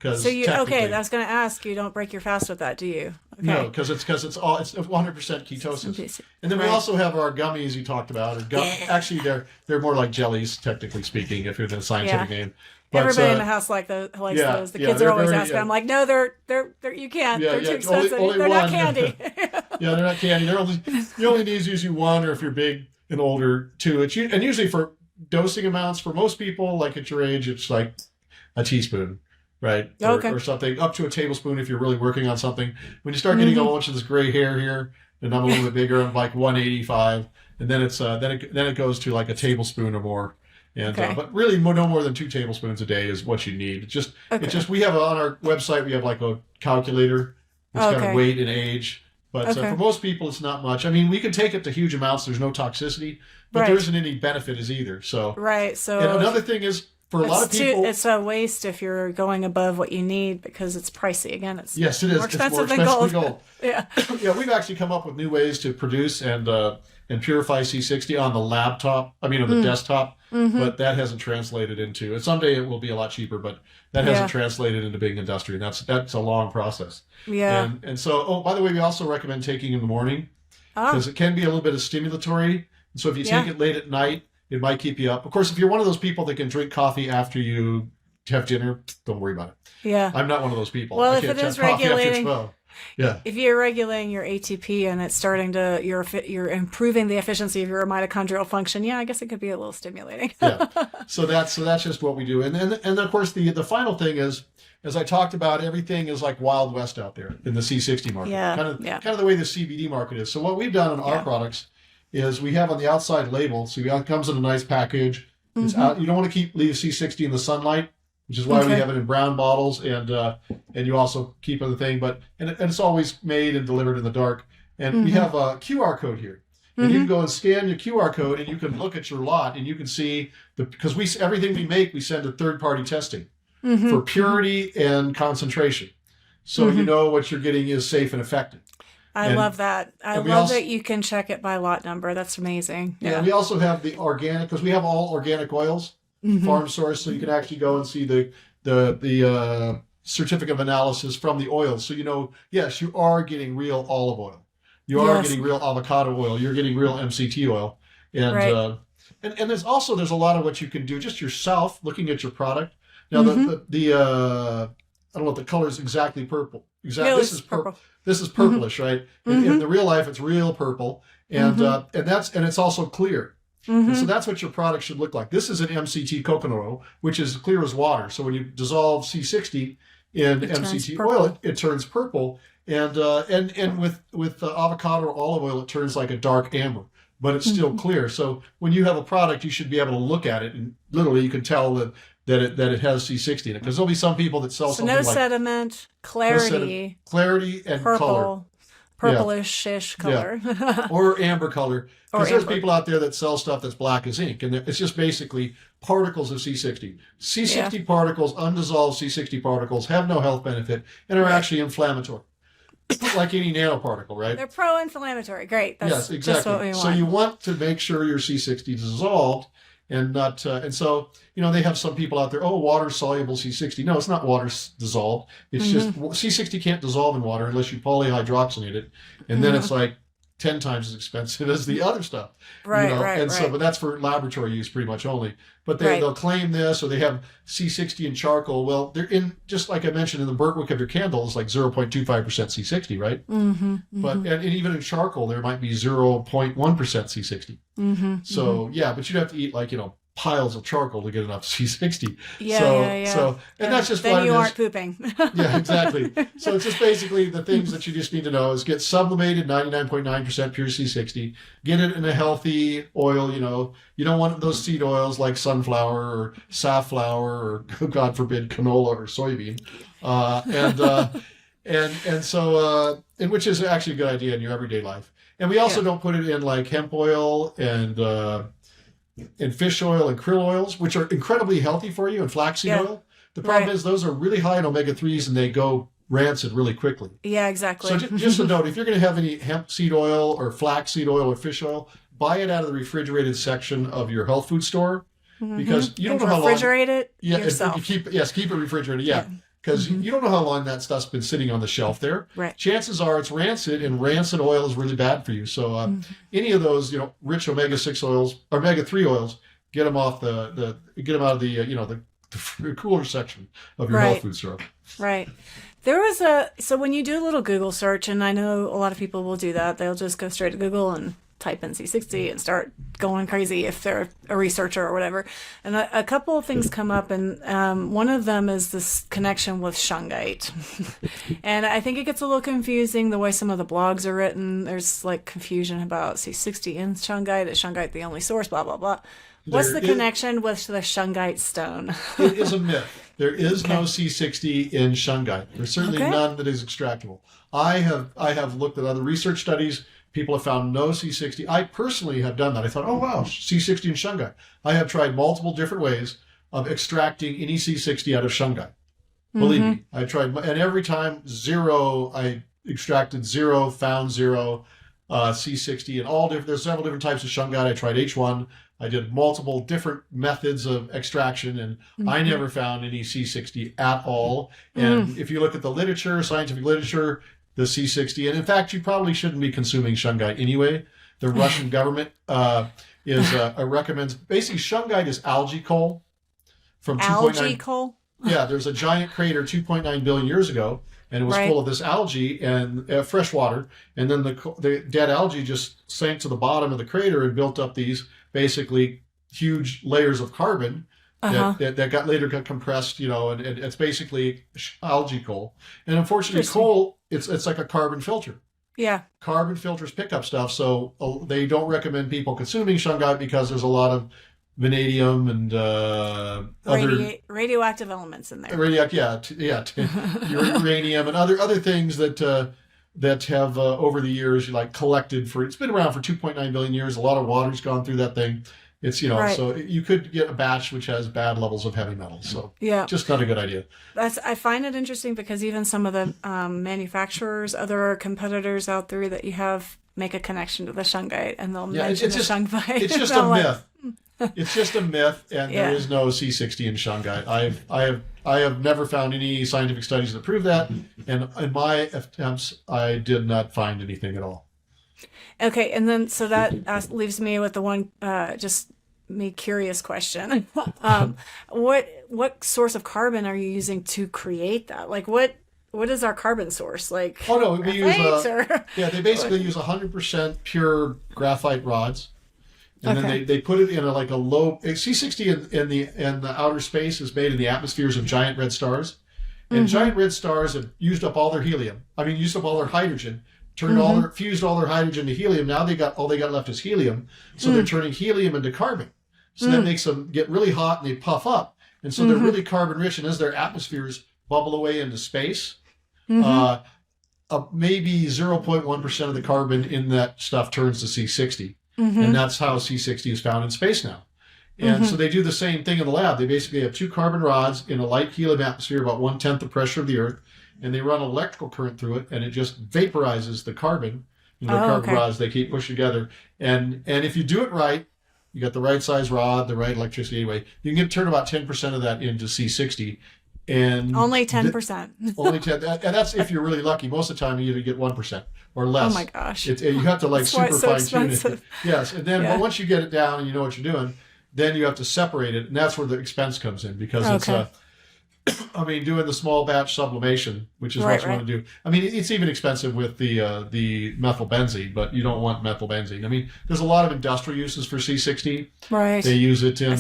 So I was going to ask, you don't break your fast with that, do you? Okay. No, because it's 100% ketosis. And then we also have our gummies you talked about. Actually, they're more like jellies, technically speaking, if you're the scientific name. But, everybody in the house likes those. The kids are always asking. I'm like, no, they're you can't. They're too expensive. Only they're one. Not candy. They're not candy. You only need usually one, or if you're big and older, two. And usually for dosing amounts, for most people, like at your age, it's like a teaspoon. Right. Or something up to a tablespoon if you're really working on something. When you start getting a bunch of this gray hair here, and I'm a little bit bigger, I'm like 185, and then it's then it goes to like a tablespoon or more. And but really no more than 2 tablespoons a day is what you need. It's just we have on our website we have like a calculator. It's kind of weight and age. But for most people, it's not much. I mean, we can take it to huge amounts. There's no toxicity, but there isn't any benefit either. So So and another thing is, for a lot of people, it's a waste if you're going above what you need because it's pricey. Again, it is. More expensive than gold. Yeah. We've actually come up with new ways to produce and purify C60 on the laptop. I mean, on the desktop, but that hasn't translated into. And someday it will be a lot cheaper, but that hasn't translated into being industrial. And that's a long process. Yeah. And so, by the way, we also recommend taking in the morning because it can be a little bit of stimulatory. And so if you take it late at night, it might keep you up. Of course, if you're one of those people that can drink coffee after you have dinner, don't worry about it. Yeah. I'm not one of those people. Well, if it is regulating, if you're regulating your ATP and it's starting to, you're improving the efficiency of your mitochondrial function. I guess it could be a little stimulating. So that's just what we do. And then of course the final thing is, as I talked about, everything is like Wild West out there in the C60 market. Kind of the way the CBD market is. So what we've done in our products is we have on the outside label, so it comes in a nice package. It's out. You don't want to leave C60 in the sunlight, which is why we have it in brown bottles, and you also keep the thing. And it's always made and delivered in the dark. And we have a QR code here, and you can go and scan your QR code, and you can look at your lot, and you can see because everything we make we send to third-party testing for purity and concentration, so you know what you're getting is safe and effective. I love that. I love that you can check it by lot number. That's amazing. Yeah. We also have the organic, because we have all organic oils, farm source, so you can actually go and see the certificate of analysis from the oils. So yes, you are getting real olive oil. You are getting real avocado oil. You're getting real MCT oil. And and there's a lot of what you can do just yourself, looking at your product. Now I don't know if the color is exactly purple. This is purple. This is purplish, right? In the real life, it's real purple, and it's also clear. And so that's what your product should look like. This is an MCT coconut oil, which is clear as water. So when you dissolve C60 in MCT oil, it turns purple, and with avocado or olive oil, it turns like a dark amber, but it's still clear. So when you have a product, you should be able to look at it, and literally you can tell that it has C60 in it, because there'll be some people that sell something like sediment, clarity, and purple, color, purplish-ish color, or amber color. Because there's people out there that sell stuff that's black as ink, and it's just basically particles of C60. C60 particles, undissolved C60 particles, have no health benefit and are actually inflammatory, like any nanoparticle, right? They're pro-inflammatory. Great. That's exactly. Just what we want. So you want to make sure your C60 is dissolved. And not, and so they have some people out there. Oh, water soluble C60. No, it's not water dissolved. It's just C60 can't dissolve in water unless you polyhydroxylate it, and then it's like 10 times as expensive as the other stuff. Right, you know? right, And so, right. but that's for laboratory use pretty much only. But Right. they'll claim this, or they have C60 and charcoal. Well, they're in, just like I mentioned, in the burnt wick of your candle is like 0.25% C60, right? Mm-hmm. But and even in charcoal, there might be 0.1% C60. Mm-hmm. So yeah, but you'd have to eat like, piles of charcoal to get enough C60. Yeah, so, yeah. So, and that's just then what it you is. aren't pooping. Yeah, exactly. So it's just basically the things that you just need to know is get sublimated 99.9% pure C60. Get it in a healthy oil. You don't want those seed oils like sunflower or safflower or, God forbid, canola or soybean. And which is actually a good idea in your everyday life. And we also don't put it in like hemp oil and fish oil and krill oils, which are incredibly healthy for you, and flaxseed oil. The problem is those are really high in omega-3s and they go rancid really quickly. Yeah, exactly. So just a note, if you're going to have any hemp seed oil or flaxseed oil or fish oil, buy it out of the refrigerated section of your health food store, because you don't know how long. Refrigerate it yourself. Keep it refrigerated. Yeah. Because you don't know how long that stuff's been sitting on the shelf there. Right. Chances are it's rancid, and rancid oil is really bad for you. So any of those, rich omega-6 oils, omega-3 oils, get them off get them out of the cooler section of your health food store. Right. There was so when you do a little Google search, and I know a lot of people will do that, they'll just go straight to Google and type in C60 and start going crazy if they're a researcher or whatever. And a couple of things come up, and one of them is this connection with shungite. And I think it gets a little confusing the way some of the blogs are written. There's like confusion about C60 and shungite. Is shungite the only source? Blah, blah, blah. What's the connection with the shungite stone? It is a myth. There is no C60 in shungite. There's certainly none that is extractable. I have looked at other research studies. People have found no C60. I personally have done that. I thought, oh, wow, C60 and shungite. I have tried multiple different ways of extracting any C60 out of shungite. Believe me, I tried. And every time, I extracted zero, found zero C60. And there's several different types of shungite. I tried H1. I did multiple different methods of extraction, and I never found any C60 at all. And if you look at the literature, scientific literature, the C60, and in fact, you probably shouldn't be consuming shungite anyway. The Russian government recommends, basically shungite is algae coal from 2.9. Algae coal? Yeah, there's a giant crater 2.9 billion years ago, and it was full of this algae and fresh water, and then the dead algae just sank to the bottom of the crater and built up these basically huge layers of carbon that later got compressed, and it's basically algae coal. And unfortunately, coal, it's like a carbon filter. Yeah. Carbon filters pick up stuff, so they don't recommend people consuming shungite because there's a lot of vanadium and other radioactive elements in there. Uranium and other things that have over the years collected for. It's been around for 2.9 billion years. A lot of water's gone through that thing. It's so you could get a batch which has bad levels of heavy metals. So just not a good idea. I find it interesting because even some of the manufacturers, other competitors out there that you have, make a connection to the shungite, and they'll mention the shungite. It's just a myth. It's just a myth, and there is no C60 in shungite. I have never found any scientific studies that prove that, and in my attempts, I did not find anything at all. Okay, and then so that leaves me with the one just me curious question. What source of carbon are you using to create that? Like what is our carbon source? Like we use they basically use 100% pure graphite rods. And then they put it in a low C60 in the outer space is made in the atmospheres of giant red stars, and giant red stars have used up all their helium. Used up all their hydrogen, fused all their hydrogen to helium. Now all they got left is helium, so they're turning helium into carbon. So that makes them get really hot and they puff up, and so they're really carbon rich. And as their atmospheres bubble away into space, maybe 0.1% of the carbon in that stuff turns to C60. And that's how C60 is found in space now. And so they do the same thing in the lab. They basically have two carbon rods in a light helium atmosphere, about 1/10 the pressure of the Earth, and they run electrical current through it, and it just vaporizes the carbon. Carbon rods, they keep pushed together. And if you do it right, you got the right size rod, the right electricity anyway, you can turn about 10% of that into C60. And only 10%. Only 10, and that's if you're really lucky. Most of the time, you get 1% or less. Oh my gosh! You have to like super so fine tune it. Yes, and then but once you get it down and you know what you're doing, then you have to separate it, and that's where the expense comes in because it's doing the small batch sublimation, which is what you want to do. I mean, it's even expensive with the methylbenzene, but you don't want methylbenzene. I mean, there's a lot of industrial uses for C60. Right. They use it in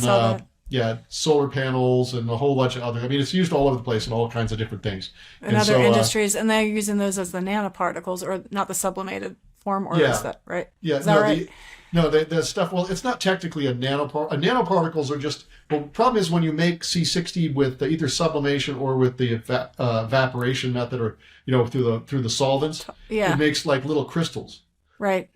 solar panels and a whole bunch of other. I mean, it's used all over the place in all kinds of different things. In other industries, and they're using those as the nanoparticles, or not the sublimated form, or is that right? Yeah, is that right? The stuff. Well, it's not technically a nanoparticle. Nanoparticles are just. Well, the problem is when you make C60 with either sublimation or with the evaporation method, or through the solvents, it makes like little crystals. Right.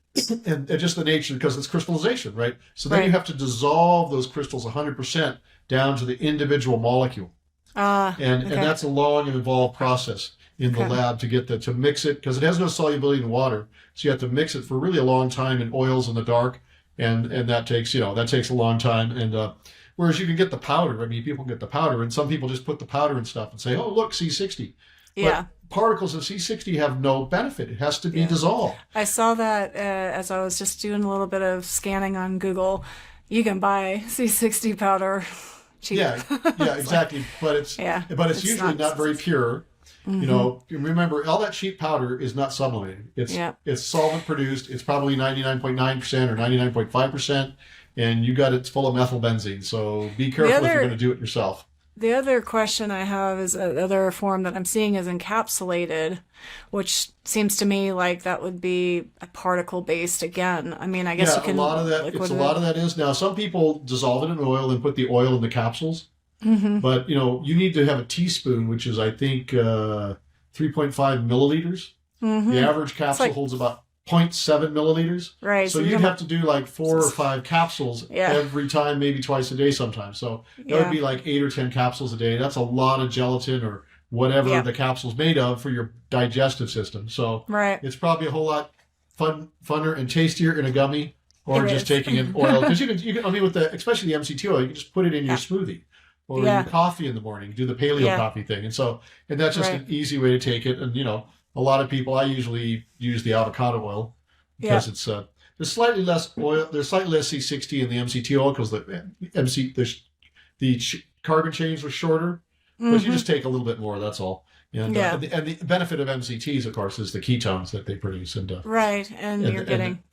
And just the nature, because it's crystallization, right? So then you have to dissolve those crystals 100% down to the individual molecule. And that's a long and involved process in the lab to get to mix it, because it has no solubility in water. So you have to mix it for really a long time in oils in the dark, and that takes a long time. And whereas you can get the powder, I mean, people get the powder, and some people just put the powder and stuff and say, oh, look, C60. Yeah. But particles of C60 have no benefit. It has to be dissolved. I saw that as I was just doing a little bit of scanning on Google. You can buy C60 powder cheap. Yeah, exactly. But it's usually not very pure. Mm-hmm. Remember, all that cheap powder is not sublimated. It's solvent produced. It's probably 99.9% or 99.5%, and it's full of methylbenzene. So be careful if you're going to do it yourself. The other question I have is the other form that I'm seeing is encapsulated, which seems to me like that would be a particle based again. I mean, I guess you can. A lot of that is now. Some people dissolve it in oil and put the oil in the capsules, but you need to have a teaspoon, which is I think 3.5 milliliters. Mm-hmm. The average capsule holds about 0.7 milliliters. Right. So you'd have to do like 4 or 5 capsules every time, maybe twice a day sometimes. So that would be like 8 or 10 capsules a day. That's a lot of gelatin or whatever the capsule's made of for your digestive system. So it's probably a whole lot funner and tastier in a gummy, or just taking an oil. Because you can, I mean, especially the MCT oil, you can just put it in your smoothie or in your coffee in the morning, do the paleo coffee thing. And that's just an easy way to take it. And, a lot of people, I usually use the avocado oil because it's there's slightly less oil, there's slightly less C60 in the MCT oil because the carbon chains are shorter, but you just take a little bit more. That's all. And the benefit of MCTs, of course, is the ketones that they produce. And you're getting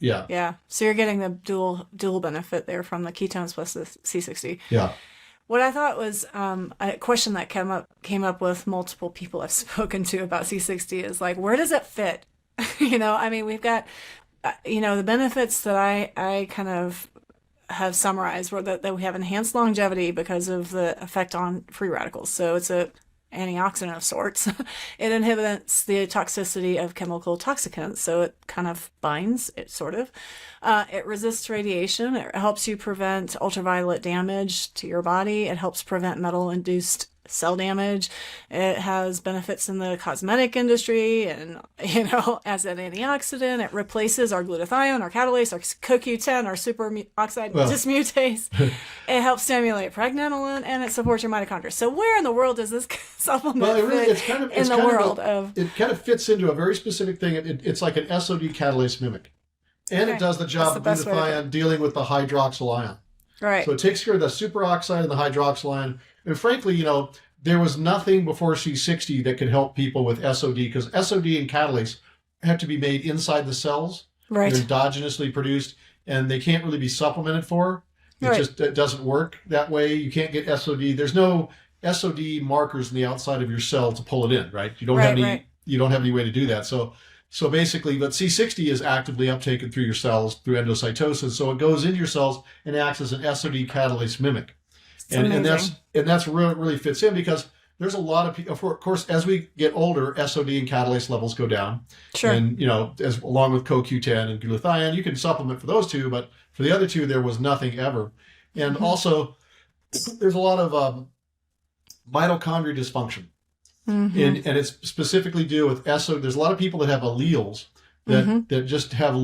so you're getting the dual benefit there from the ketones plus the C60. Yeah. What I thought was a question that came up with multiple people I've spoken to about C60 is like, where does it fit? I mean, we've got, the benefits that I kind of have summarized were that we have enhanced longevity because of the effect on free radicals. So it's a antioxidant of sorts. It inhibits the toxicity of chemical toxicants, so it kind of binds it, sort of. It resists radiation. It helps you prevent ultraviolet damage to your body. It helps prevent metal-induced cell damage. It has benefits in the cosmetic industry, and as an antioxidant, it replaces our glutathione, our catalase, our CoQ10, our superoxide dismutase. It helps stimulate pregnenolone, and it supports your mitochondria. So where in the world does this supplement it kind of fits into a very specific thing. It's like an SOD catalase mimic, and it does the job of glutathione dealing with the hydroxyl ion. Right. So it takes care of the superoxide and the hydroxyl ion. And frankly, there was nothing before C60 that could help people with SOD, because SOD and catalase have to be made inside the cells. Right. They're endogenously produced, and they can't really be supplemented for. It doesn't work that way. You can't get SOD. There's no SOD markers in the outside of your cell to pull it in, right? You don't have any. You don't have any way to do that. So basically, but C60 is actively uptaken through your cells through endocytosis. So it goes into your cells and acts as an SOD catalase mimic. And that's really fits in, because there's a lot of people, of course, as we get older, SOD and catalase levels go down. Sure. And, along with CoQ10 and glutathione, you can supplement for those two, but for the other two, there was nothing ever. And also, there's a lot of mitochondria dysfunction. Mm-hmm. And it's specifically due with SOD. There's a lot of people that have alleles that just have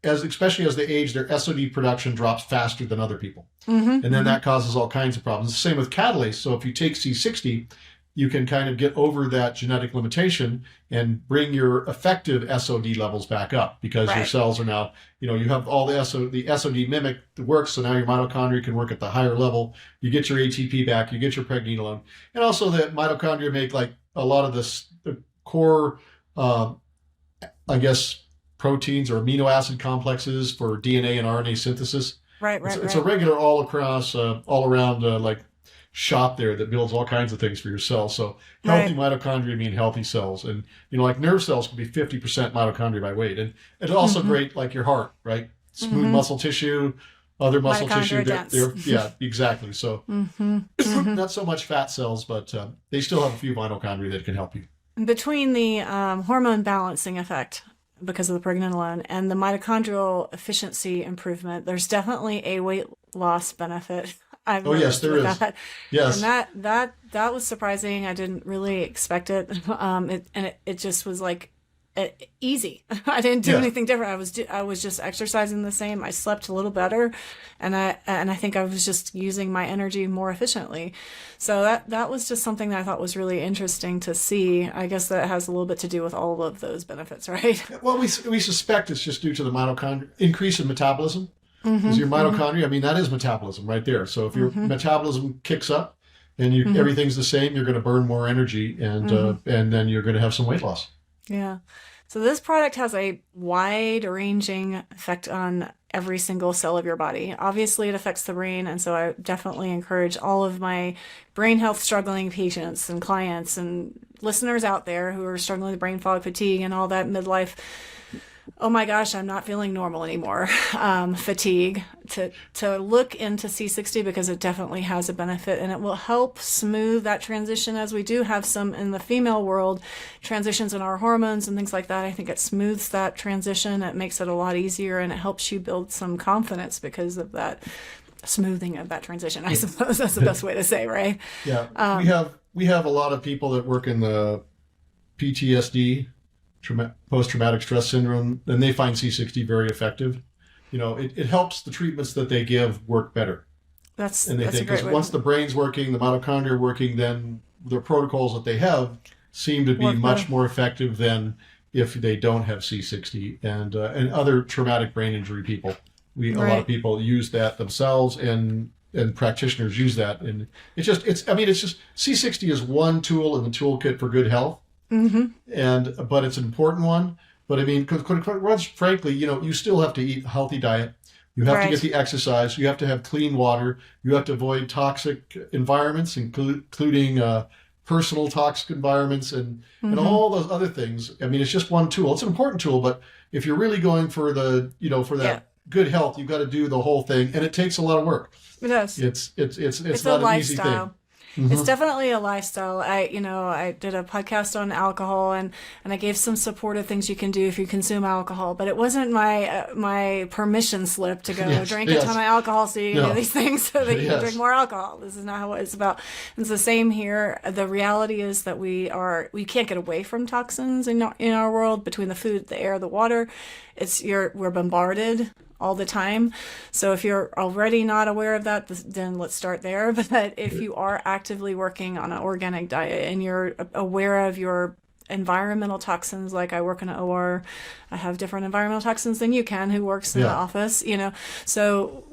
especially as they age, their SOD production drops faster than other people, and then that causes all kinds of problems. The same with catalase. So if you take C60, you can kind of get over that genetic limitation and bring your effective SOD levels back up, because your cells are now, you have all the SOD mimic that works. So now your mitochondria can work at the higher level. You get your ATP back, you get your pregnenolone. And also the mitochondria make like a lot of the core, proteins or amino acid complexes for DNA and RNA synthesis. It's a regular all around like shop there that builds all kinds of things for your cells. So healthy mitochondria mean healthy cells. And, like nerve cells can be 50% mitochondria by weight. And it's also great, like your heart, right? Smooth muscle tissue, other muscle tissue. Yeah, exactly. So not so much fat cells, but they still have a few mitochondria that can help you. Between the hormone balancing effect because of the pregnenolone and the mitochondrial efficiency improvement, there's definitely a weight loss benefit. Yes, there is. Yes, and that was surprising. I didn't really expect it. It just was like easy. I didn't do anything different. I was just exercising the same. I slept a little better, and I think I was just using my energy more efficiently. So that was just something that I thought was really interesting to see. I guess that has a little bit to do with all of those benefits, right? Well, we suspect it's just due to the mitochondria increase in metabolism. Because your mitochondria, that is metabolism right there. So if your metabolism kicks up and everything's the same, you're going to burn more energy, and then you're going to have some weight loss. Yeah. So this product has a wide-ranging effect on every single cell of your body. Obviously, it affects the brain, and so I definitely encourage all of my brain health struggling patients and clients and listeners out there who are struggling with brain fog, fatigue, and all that midlife. Oh my gosh, I'm not feeling normal anymore. Fatigue, to look into C60, because it definitely has a benefit, and it will help smooth that transition, as we do have some in the female world transitions in our hormones and things like that. I think it smooths that transition. It makes it a lot easier, and it helps you build some confidence because of that smoothing of that transition. I suppose that's the best way to say, right? Yeah. We have a lot of people that work in the PTSD, post-traumatic stress syndrome, and they find C60 very effective. It helps the treatments that they give work better. And they think, because once the brain's working, the mitochondria are working, then the protocols that they have seem to be much more effective than if they don't have C60. And other traumatic brain injury people, a lot of people use that themselves, and practitioners use that. And it's just C60 is one tool in the toolkit for good health. But it's an important one. But because frankly, you still have to eat a healthy diet. You have to get the exercise. You have to have clean water. You have to avoid toxic environments, including personal toxic environments and all those other things. It's just one tool. It's an important tool, but if you're really going for that good health, you've got to do the whole thing, and it takes a lot of work. It does. It's not an easy thing. It's definitely a lifestyle. I did a podcast on alcohol, and I gave some supportive things you can do if you consume alcohol, but it wasn't my permission slip to go drink a ton of alcohol so you can do these things so that you can drink more alcohol. This is not what it's about. It's the same here. The reality is that we can't get away from toxins in our world, between the food, the air, the water. We're bombarded all the time. So if you're already not aware of that, then let's start there. But if you are actively working on an organic diet and you're aware of your environmental toxins, like I work in an OR, I have different environmental toxins than you can, who works in the office, so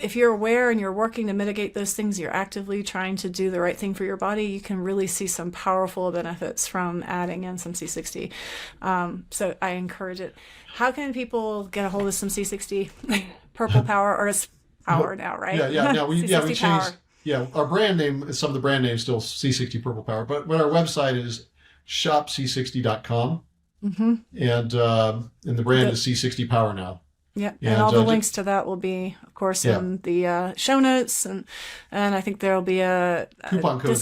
if you're aware and you're working to mitigate those things, you're actively trying to do the right thing for your body, you can really see some powerful benefits from adding in some C60. So I encourage it. How can people get a hold of some C60 Purple Power, or it's Power now, right? Yeah. We changed. Yeah, our brand name, some of the brand names still C60 Purple Power, but our website is shopc60.com, and the brand is C60 Power now. Yeah, and all the links to that will be, of course, in the show notes, and I think there'll be a coupon code,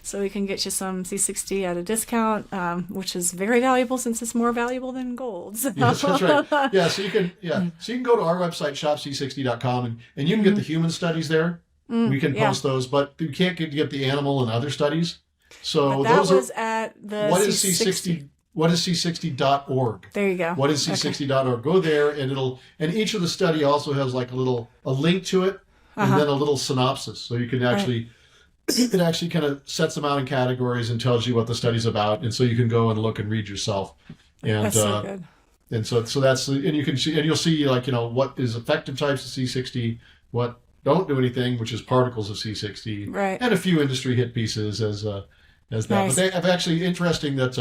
so we can get you some C60 at a discount, which is very valuable since it's more valuable than gold. So. Yes, that's right. Yeah, so you can go to our website, shopc60.com, and you can get the human studies there. We can post those, but you can't get the animal and other studies. So but that was at the what is C60? What is C60.org? There you go. What is C60.org? Go there, and each of the study also has like a link to it, and then a little synopsis, so you can actually it actually kind of sets them out in categories and tells you what the study's about, and so you can go and look and read yourself. And That's so good. and so that's, and you can see, and you'll see, like, what is effective types of C60, what don't do anything, which is particles of C60, Right. and a few industry hit pieces as that. Nice. But they have actually interesting that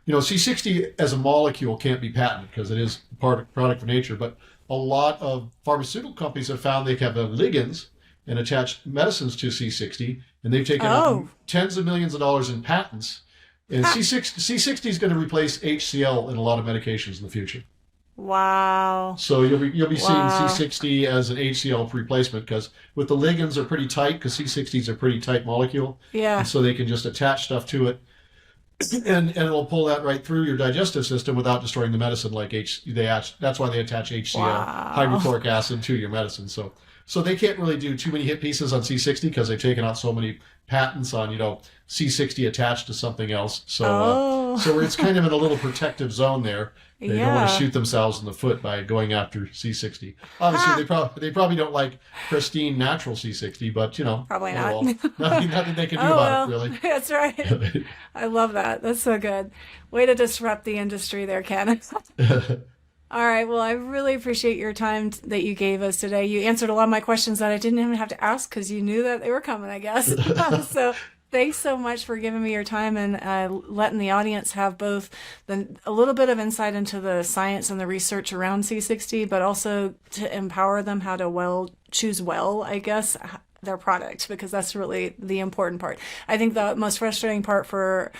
C60 as a molecule can't be patented because it is product of nature. But a lot of pharmaceutical companies have found they have ligands and attached medicines to C60, and they've taken out tens of millions of dollars in patents. And C60 is going to replace HCl in a lot of medications in the future. Wow. So you'll be seeing C60 as an HCl replacement, because with the ligands are pretty tight, because C60 is a pretty tight molecule. Yeah. And so they can just attach stuff to it, and it'll pull that right through your digestive system without destroying the medicine. That's why they attach HCl, hydrochloric acid, to your medicine. So they can't really do too many hit pieces on C60 because they've taken out so many patents on C60 attached to something else. So it's kind of in a little protective zone there. They don't want to shoot themselves in the foot by going after C60. Obviously, they probably don't like pristine natural C60, but probably not. Nothing they can do about it, really. That's right. I love that. That's so good. Way to disrupt the industry there, Ken. All right. Well, I really appreciate your time that you gave us today. You answered a lot of my questions that I didn't even have to ask because you knew that they were coming, I guess. So thanks so much for giving me your time and letting the audience have both a little bit of insight into the science and the research around C60, but also to empower them how to choose I guess, their product, because that's really the important part. I think the most frustrating part for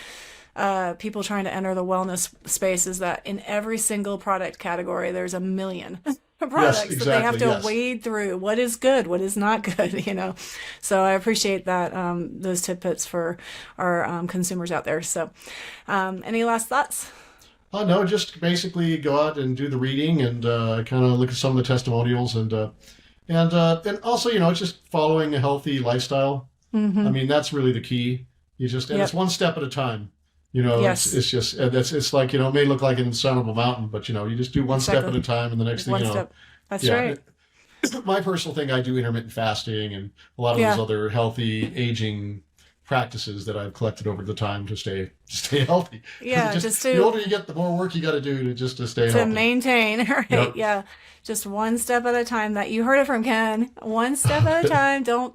people trying to enter the wellness space is that in every single product category, there's a million products that they have to wade through. What is good? What is not good? So I appreciate that, those tidbits for our consumers out there. So any last thoughts? No, just basically go out and do the reading and kind of look at some of the testimonials and also, it's just following a healthy lifestyle. Mm-hmm. I mean, that's really the key. It's one step at a time. It's like, it may look like an insurmountable mountain, but you just do one step at a time, and the next thing step. That's right. My personal thing, I do intermittent fasting and a lot of those other healthy aging practices that I've collected over the time to stay healthy. Yeah, the older you get, the more work you got to do to stay healthy. To maintain, right? Yep. Yeah, just one step at a time. That you heard it from Ken. One step at a time. Don't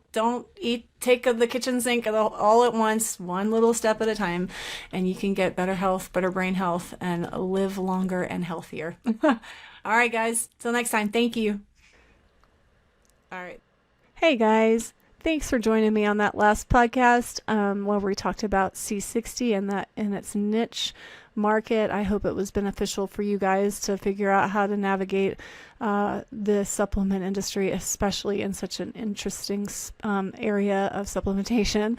take the kitchen sink all at once. One little step at a time, and you can get better health, better brain health, and live longer and healthier. All right, guys. Till next time. Thank you. All right. Hey, guys. Thanks for joining me on that last podcast where we talked about C60 and that in its niche market. I hope it was beneficial for you guys to figure out how to navigate the supplement industry, especially in such an interesting area of supplementation.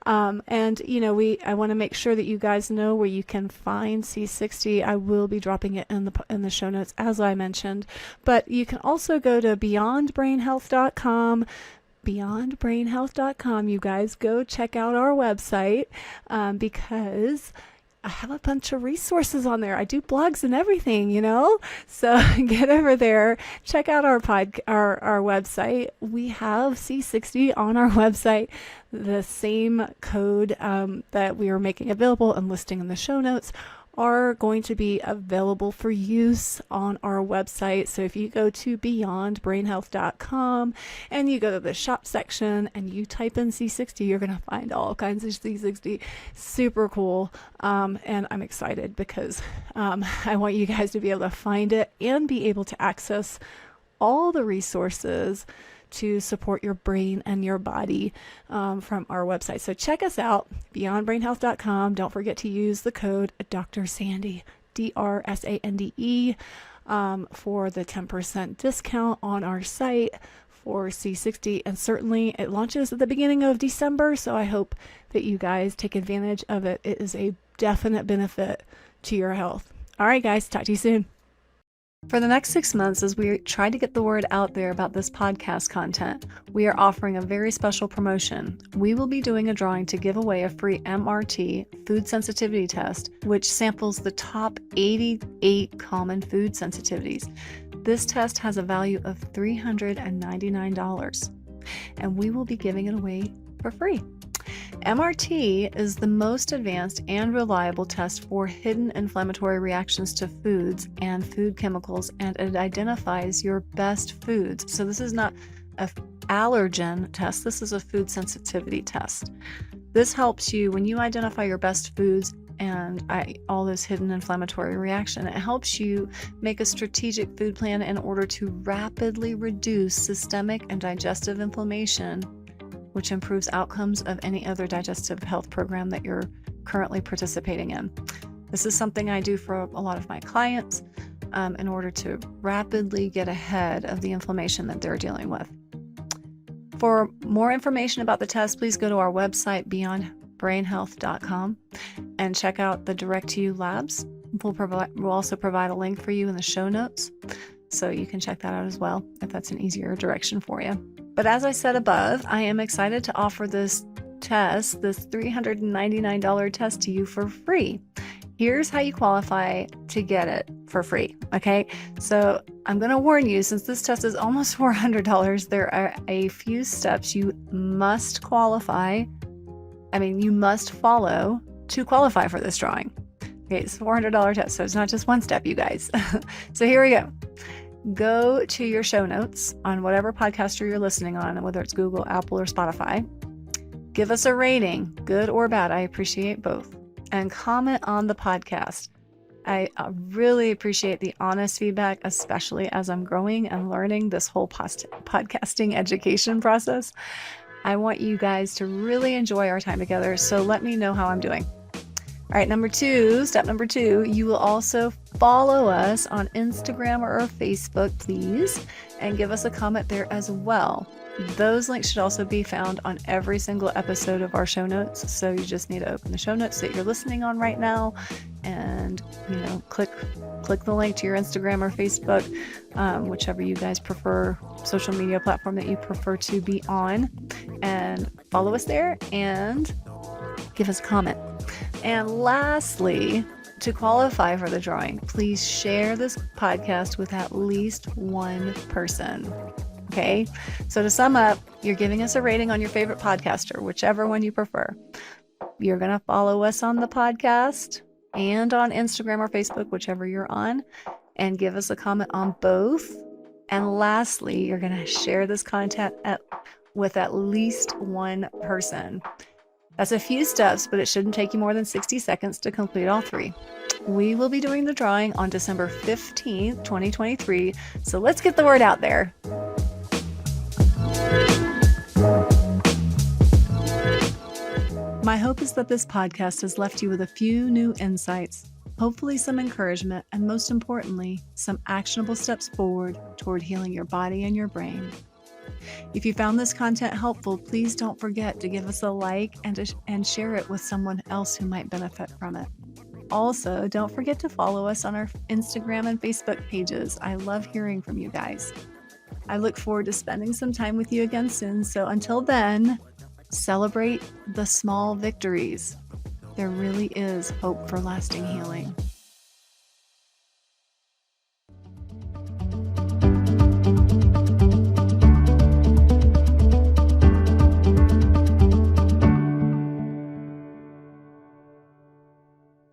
I want to make sure that you guys know where you can find C60. I will be dropping it in the show notes, as I mentioned, but you can also go to beyondbrainhealth.com. beyondbrainhealth.com. You guys go check out our website because I have a bunch of resources on there. I do blogs and everything, so get over there, check out our website. We have C60 on our website, the same code that we are making available and listing in the show notes are going to be available for use on our website. So if you go to beyondbrainhealth.com and you go to the shop section and you type in C60, you're going to find all kinds of C60. Super cool. And I'm excited because I want you guys to be able to find it and be able to access all the resources to support your brain and your body from our website. So check us out, beyondbrainhealth.com. Don't forget to use the code Dr. Sandy, DRSANDE, for the 10% discount on our site for C60. And certainly it launches at the beginning of December, so I hope that you guys take advantage of it. It is a definite benefit to your health. All right, guys, talk to you soon. For the next 6 months, as we try to get the word out there about this podcast content, we are offering a very special promotion. We will be doing a drawing to give away a free MRT food sensitivity test, which samples the top 88 common food sensitivities. This test has a value of $399, and we will be giving it away for free. MRT is the most advanced and reliable test for hidden inflammatory reactions to foods and food chemicals, and it identifies your best foods. So this is not an allergen test, this is a food sensitivity test. This helps you when you identify your best foods and all this hidden inflammatory reaction. It helps you make a strategic food plan in order to rapidly reduce systemic and digestive inflammation, which improves outcomes of any other digestive health program that you're currently participating in. This is something I do for a lot of my clients in order to rapidly get ahead of the inflammation that they're dealing with. For more information about the test, please go to our website, beyondbrainhealth.com, and check out the Direct to You labs. We'll also provide a link for you in the show notes, so you can check that out as well if that's an easier direction for you. But as I said above, I am excited to offer this test, this $399 test to you for free. Here's how you qualify to get it for free, okay? So I'm going to warn you, since this test is almost $400, there are a few steps you must follow to qualify for this drawing. Okay, it's a $400 test, so it's not just one step, you guys. So here we go. Go to your show notes on whatever podcaster you're listening on, whether it's Google, Apple, or Spotify. Give us a rating, good or bad. I appreciate both. And comment on the podcast. I really appreciate the honest feedback, especially as I'm growing and learning this whole podcasting education process. I want you guys to really enjoy our time together, so let me know how I'm doing. All right, step number two, you will also follow us on Instagram or Facebook, please, and give us a comment there as well. Those links should also be found on every single episode of our show notes. So you just need to open the show notes that you're listening on right now and, click the link to your Instagram or Facebook, whichever you guys prefer, social media platform that you prefer to be on, and follow us there and give us a comment. And lastly, to qualify for the drawing, please share this podcast with at least one person. Okay, so to sum up, you're giving us a rating on your favorite podcaster, whichever one you prefer. You're going to follow us on the podcast and on Instagram or Facebook, whichever you're on, and give us a comment on both. And lastly, you're going to share this content with at least one person. That's a few steps, but it shouldn't take you more than 60 seconds to complete all three. We will be doing the drawing on December 15th, 2023. So let's get the word out there. My hope is that this podcast has left you with a few new insights, hopefully some encouragement, and most importantly, some actionable steps forward toward healing your body and your brain. If you found this content helpful, please don't forget to give us a like and share it with someone else who might benefit from it. Also, don't forget to follow us on our Instagram and Facebook pages. I love hearing from you guys. I look forward to spending some time with you again soon. So until then, celebrate the small victories. There really is hope for lasting healing.